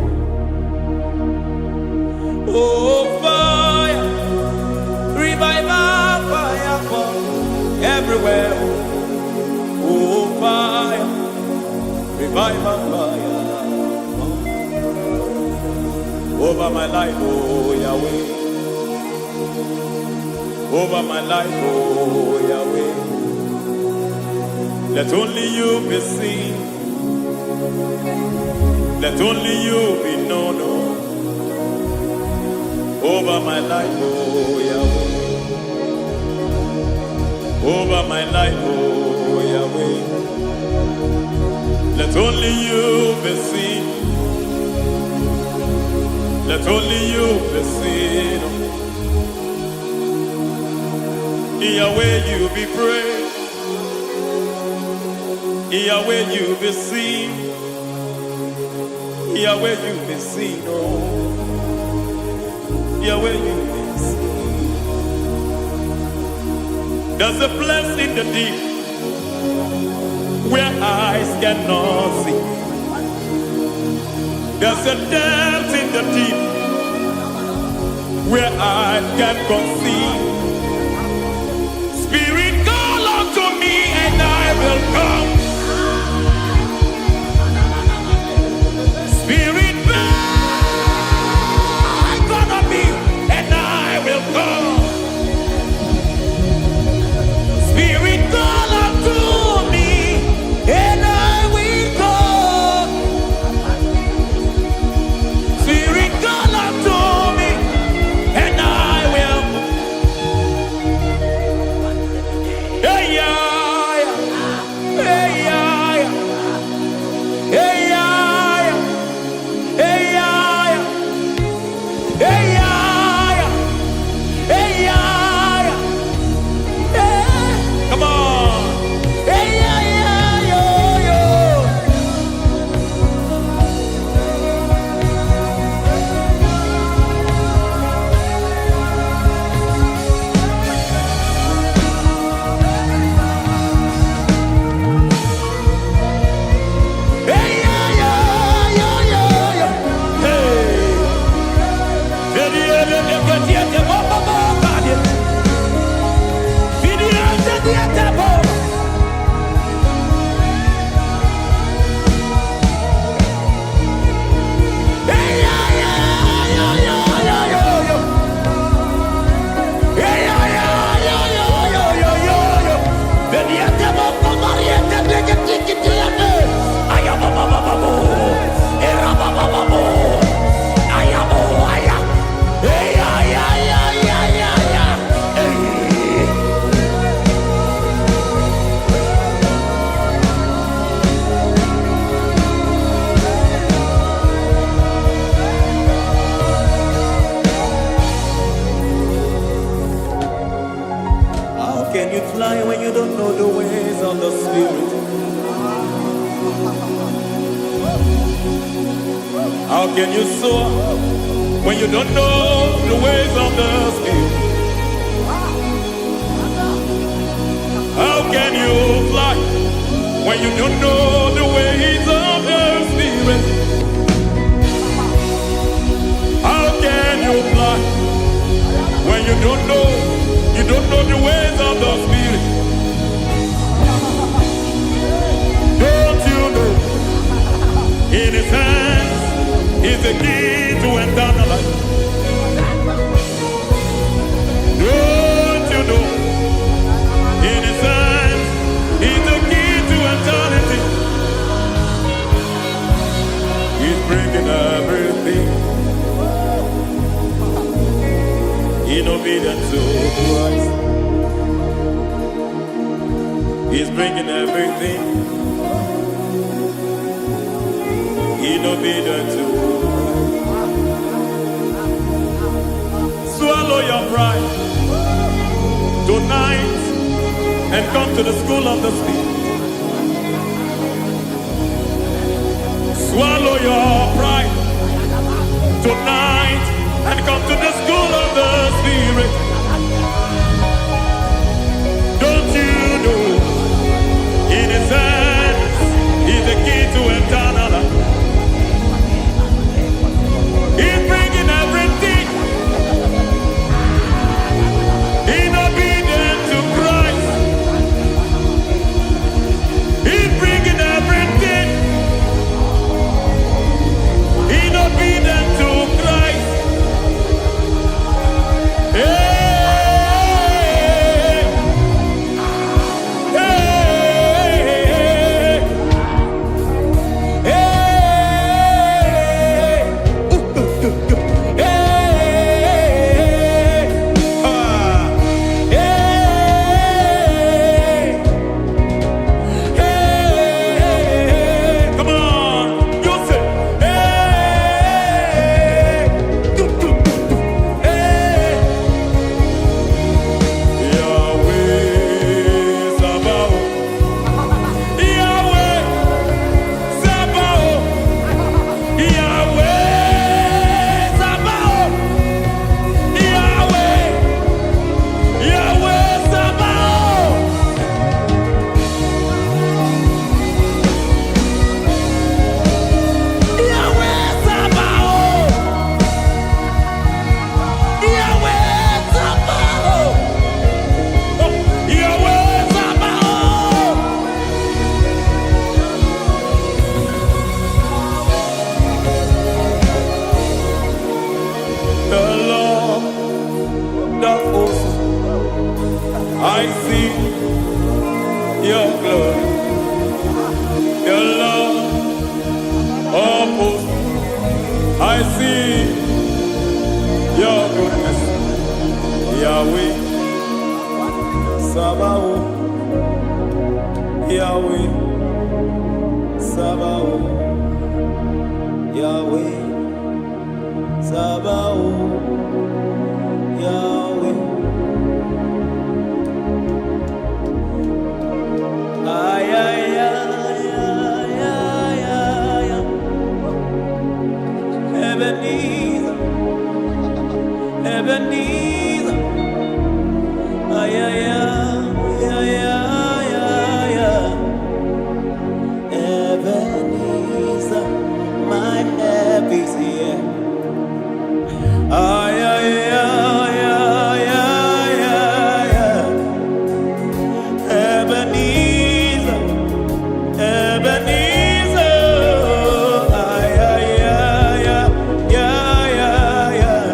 Oh, fire, revival fire burn everywhere. Oh, fire, revival fire burn over my life, oh Yahweh. Over my life, oh Yahweh. Let only you be seen. Let only you be known. Over my life, oh Yahweh. Over my life, oh Yahweh. Let only you be seen. Let only you be seen. Yahweh, you be praised. Yahweh, you be seen. Yahweh, you be seen. Oh, Yahweh, you be seen. There's a place in the deep where eyes cannot see. There's a depth in the deep where eyes can conceive. Spirit, call unto me and I will come. Spirit, beg on me and I will come. Spirit, call unto me and I will come. Spirit, call unto me and I will. Hey, yeah, hey, yeah, hey, yeah, hey, yeah, hey, yeah, hey, yeah, hey. Come on. Hey, yeah, yo, yo. Hey, yeah, yo, yo, yo, yo. Hey. How can you fly when you don't know the ways of the Spirit? How can you soar when you don't know the ways of the Spirit? How can you fly when you don't know the ways of the Spirit? How can you fly when you don't know the ways of the Spirit? Don't you know in His hands is the key to eternal life? Don't you know in His hands is the key to eternity? He's bringing everything in obedience to Christ. He's bringing everything in obedience to Christ. Swallow your pride tonight and come to the school of the Spirit. Swallow your pride tonight and come to the school of the Spirit. Don't you know in His hands is the key to eternal life? He's bringing everything in obedience to Christ. He's bringing everything in obedience to Christ. Hey, hey, hey, come on, you say, Yahweh Sabaoth, Yahweh Sabaoth, Yahweh Sabaoth, Yahweh, Yahweh Sabaoth. Yahweh Sabaoth, Yahweh Sabaoth, Yahweh Sabaoth. The Lord of hosts, I see your glory. The Lord of hosts, I see your goodness. Yahweh Sabaoth, Yahweh Sabaoth, Yahweh Sabaoth, Yahweh. Ay, ay, ay, ay, ay, ay, ay. Ebenezer, Ebenezer. Ay, ay, ay, ay, ay, ay, ay. Ebenezer, my help is here. Ay, ay, ay, ay, ay, ay, ay. Ebenezer, Ebenezer. Ay, ay, ay, ay, ay, ay, ay.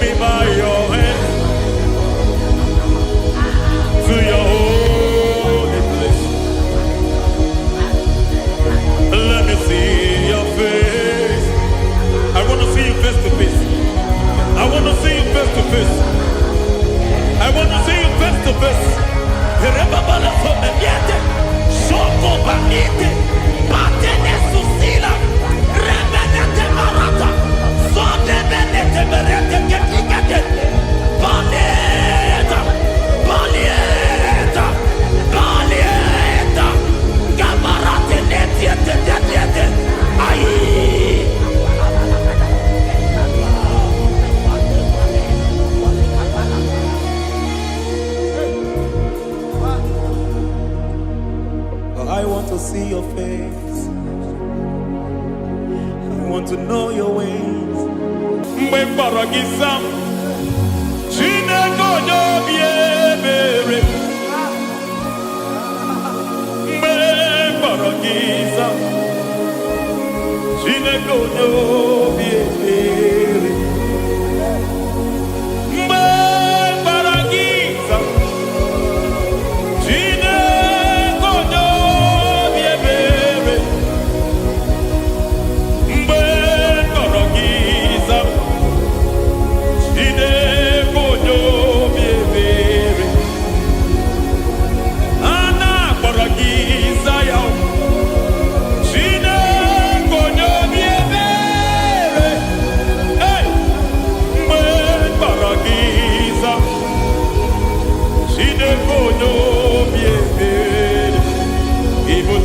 me by your hand to your holy place. Let me see your face. I want to see you face to face. I want to see you face to face. I want to see you face to face. Rebabala sometiate, soko banite, batene susila, rebenete marata, sonde benete berete ketikate, baneta, banieta, banieta, gamarate netiete, aye. I want to see your face. I want to know your ways. Mgbe mkpọrọ gị sam, Chineke onye obi ebere. Mgbe mkpọrọ gị sam, Chineke onye obi ebere. Mgbe mkpọrọ gị sam,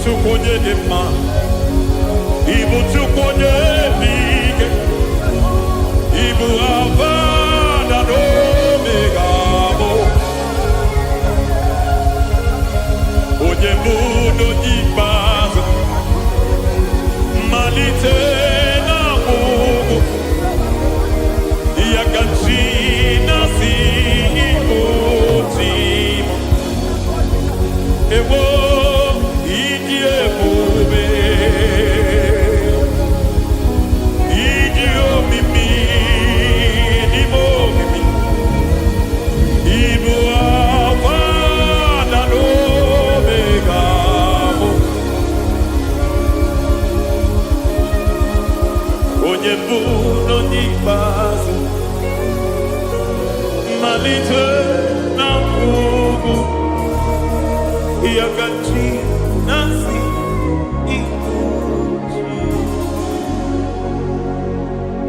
Chukwonye dị mma, Ibu Chukwonye dike, Ibu Alfa na Omega bụ onye mbụ n'ikpeazụ, mmalite na ọgwụgwụ, ya ka chi na-asị Igbo Timo. Ewo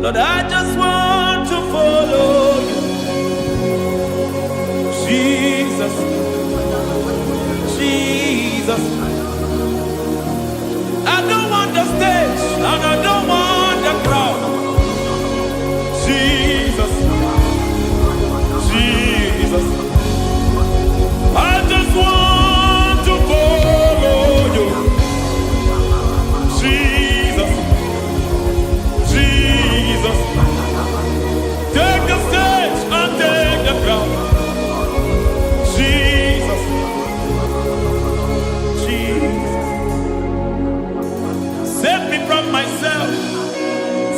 Lord, I just want to follow you, Jesus, Jesus. I don't want the stage and I don't want the crowd, Jesus, Jesus. I just want to follow you, Jesus, Jesus. Take the stage and take the crown, Jesus, Jesus. Save me from myself,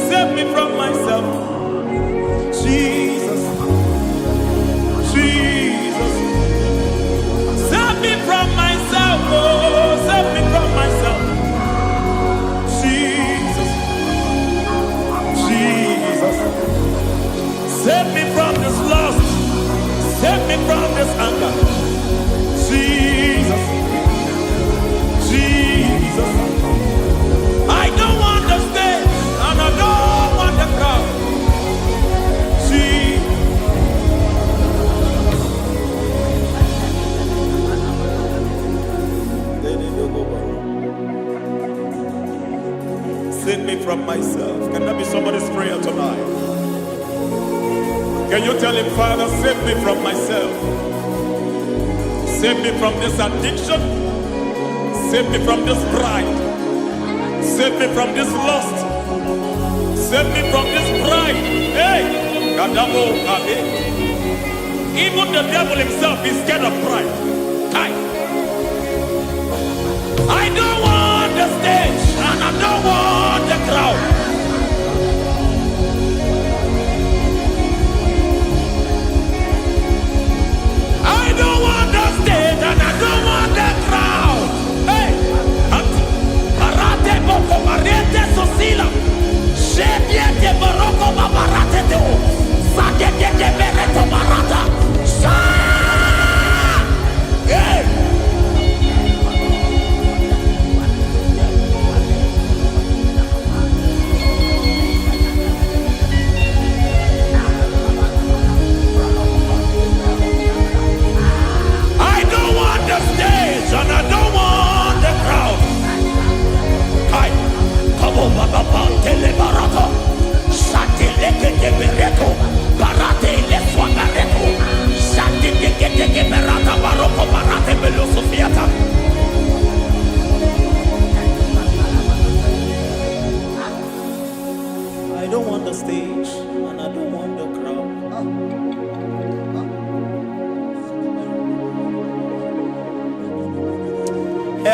save me from myself, Jesus, Jesus. Save me from myself, oh, save me from myself, Jesus, Jesus. Save me from this lust, save me from this anger, Jesus, Jesus. I don't want the stage and I don't want the crowd, Jesus. Save me from myself. Can that be somebody's prayer tonight? Can you tell him, Father, save me from myself. Save me from this addiction. Save me from this pride. Save me from this lust. Save me from this pride. Hey! Even the devil himself is scared of pride. I don't want the stage and I don't want the crowd.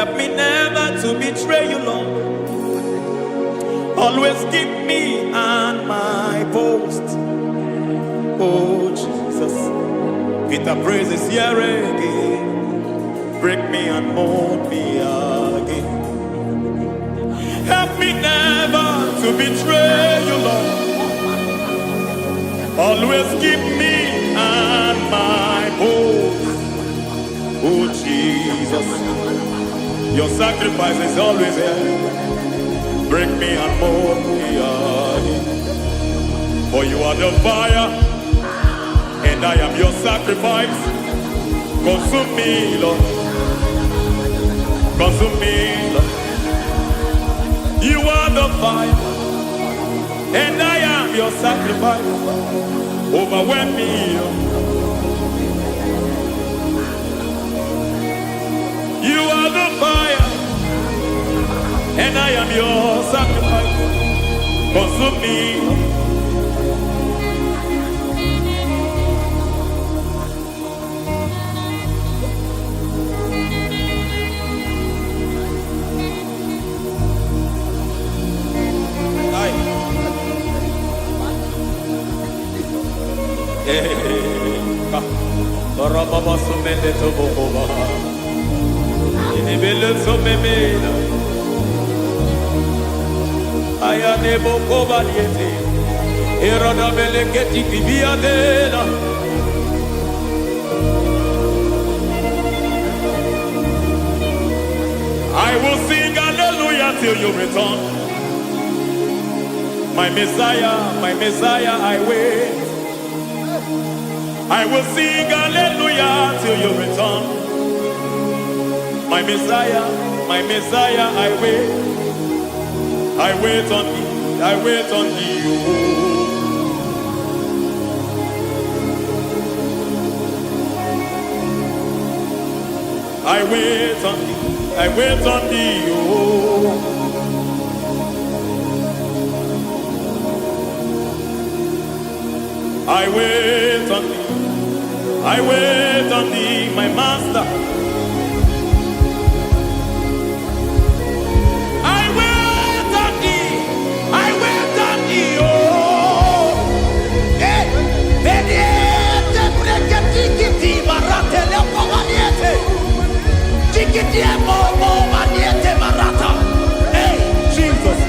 Help me never to betray you, Lord. Always keep me on my post. Oh Jesus, Peter praises here again. Break me and mold me again. Help me never to betray you, Lord. Always keep me on my post. Oh Jesus, your sacrifice is always here. Break me and mold me again. For you are the fire, and I am your sacrifice. Consume me, Lord. Consume me, Lord. You are the fire, and I am your sacrifice. Overwhelm me, Lord. You are the fire, and I am your sacrifice. Consume me. Baba sumende to boba. Inibele sumemela. Aya nebo kobaliete. Erada beleketi kibiadela. I will sing hallelujah till you return. My Messiah, I wait. I will sing hallelujah till you return. My Messiah, I wait. I wait on thee, I wait on thee. I wait on thee, I wait on thee. I wait on thee. I wait on thee, my master. I wait on thee. I wait on thee, oh. Eh, vediete, tikiti, marate, lepo maniete. Tikiti, momo, maniete, marata. Hey, Jesus.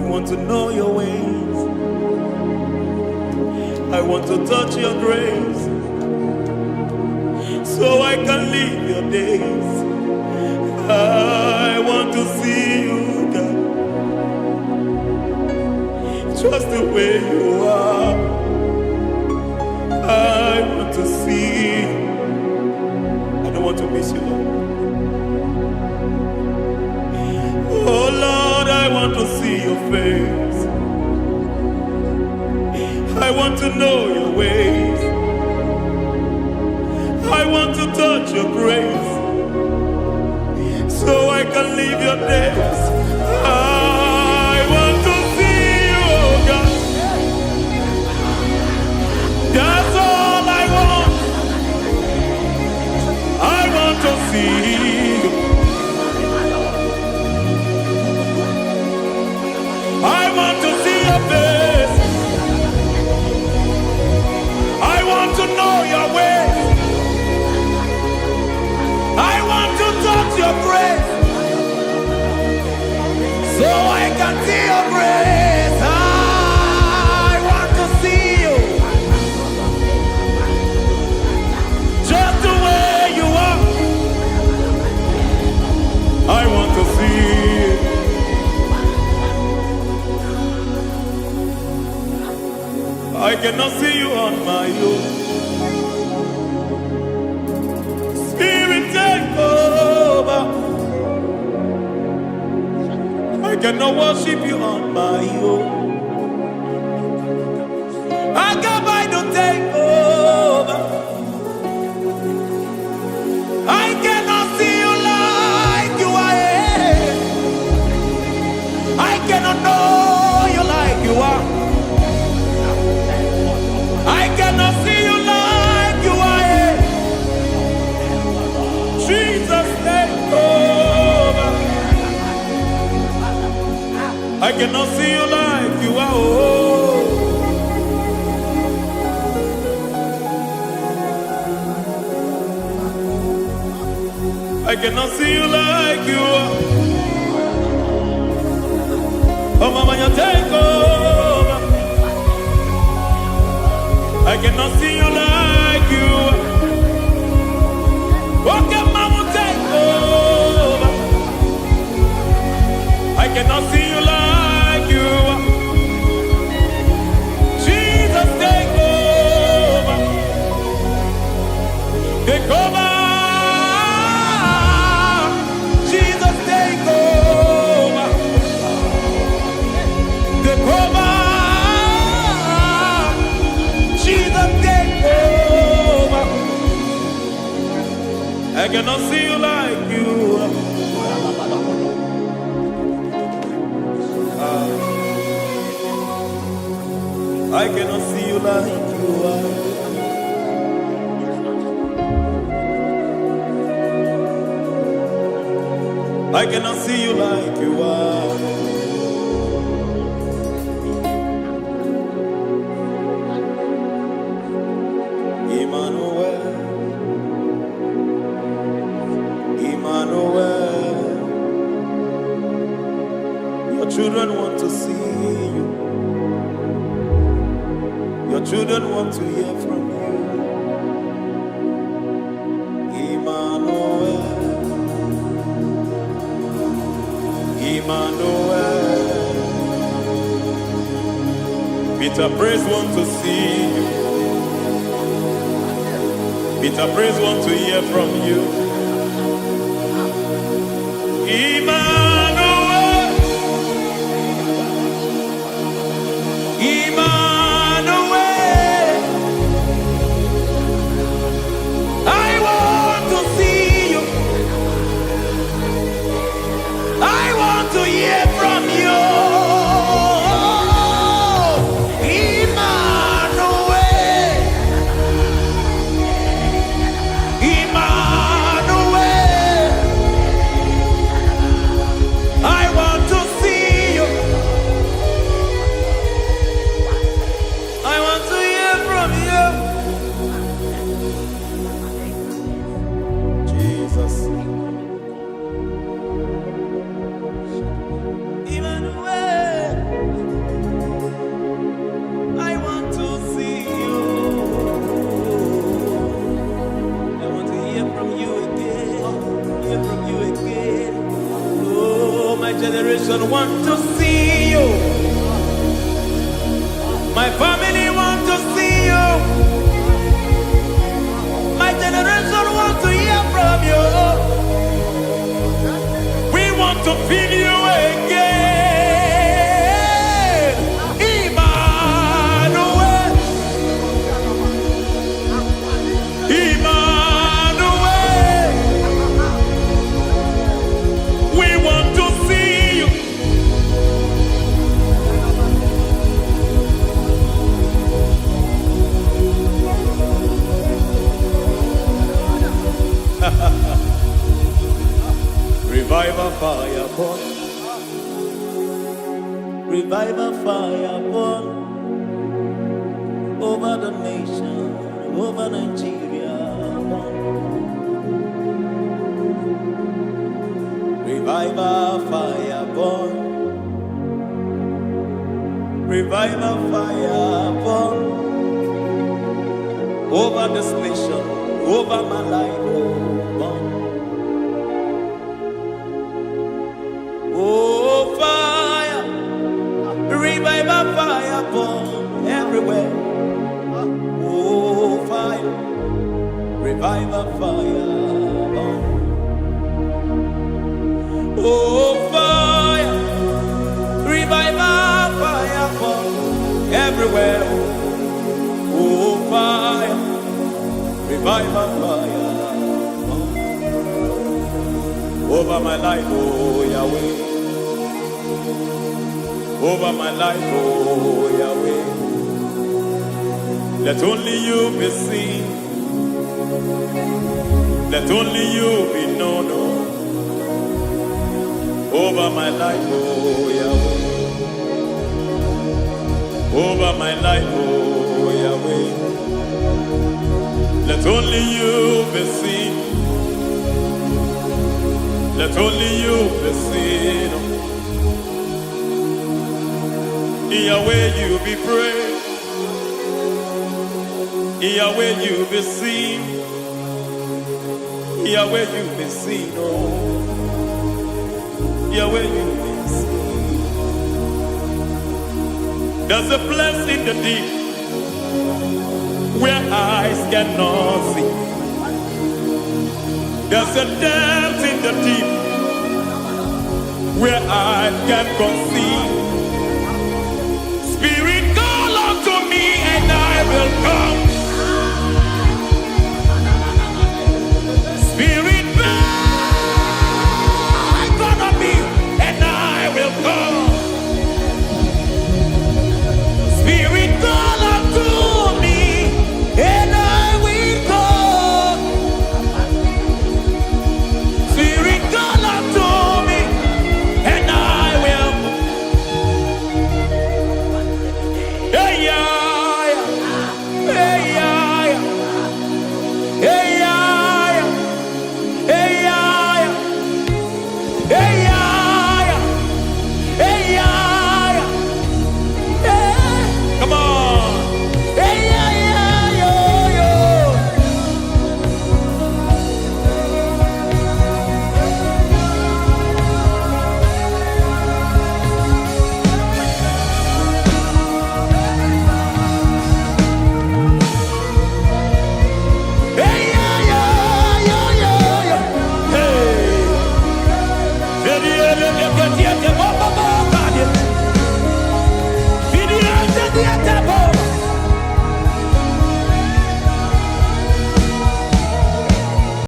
want to know your ways. I want to touch your grace, so I can live your days. I want to see you, God, just the way you are. I want to see you. I don't want to miss you, Lord. Oh Lord, I want to see your face. I want to know your ways. I want to touch your grace, so I can live your days. I want to see you, oh God. That's all I want. I want to see you. I want to see your face. I want to know your way. I want to touch your grace, so I can see your grace. I want to see you, just the way you are. I want to see you. I cannot see you on my own. Spirit, take over. I cannot worship you on my own. I come by to take over. I cannot see you like you are. I cannot know you like you are. I cannot see you like you are. Jesus, take over. I cannot see you like you are. Oh. I cannot see you like you are. Oh, Mama, you take over. I cannot see you like you are. Okay, Mama, take over. I cannot see you like you are. Jesus, take over. Take over. Jesus, take over. Take over. Jesus, take over. I cannot see you like you are. I cannot see you like you are. I cannot see you like you are. Emmanuel, Emmanuel, your children want to see you. Your children want to hear from you. Emmanuel, Emmanuel. Peter Praise want to see you. Peter Praise want to hear from you. Emmanuel, Emmanuel. I want to see you. I want to hear from you. Emmanuel, Emmanuel. Revival fire burn over the nation, over Nigeria. Revival fire burn. Revival fire burn over this nation, over my life. Burn. Oh fire, revival fire burn everywhere. Oh fire, revival fire burn. Oh fire, revival fire burn everywhere. Oh fire, revival fire burn over my life, oh Yahweh. Over my life, oh Yahweh. Let only you be seen. Let only you be known. Over my life, oh Yahweh. Over my life, oh Yahweh. Let only you be seen. Let only you be seen. Yahweh, you be praised. Yahweh, you be seen. Yahweh, you be seen. Oh, Yahweh, you be seen. There's a place in the deep where eyes cannot see. There's a depth in the deep where eyes can't conceive.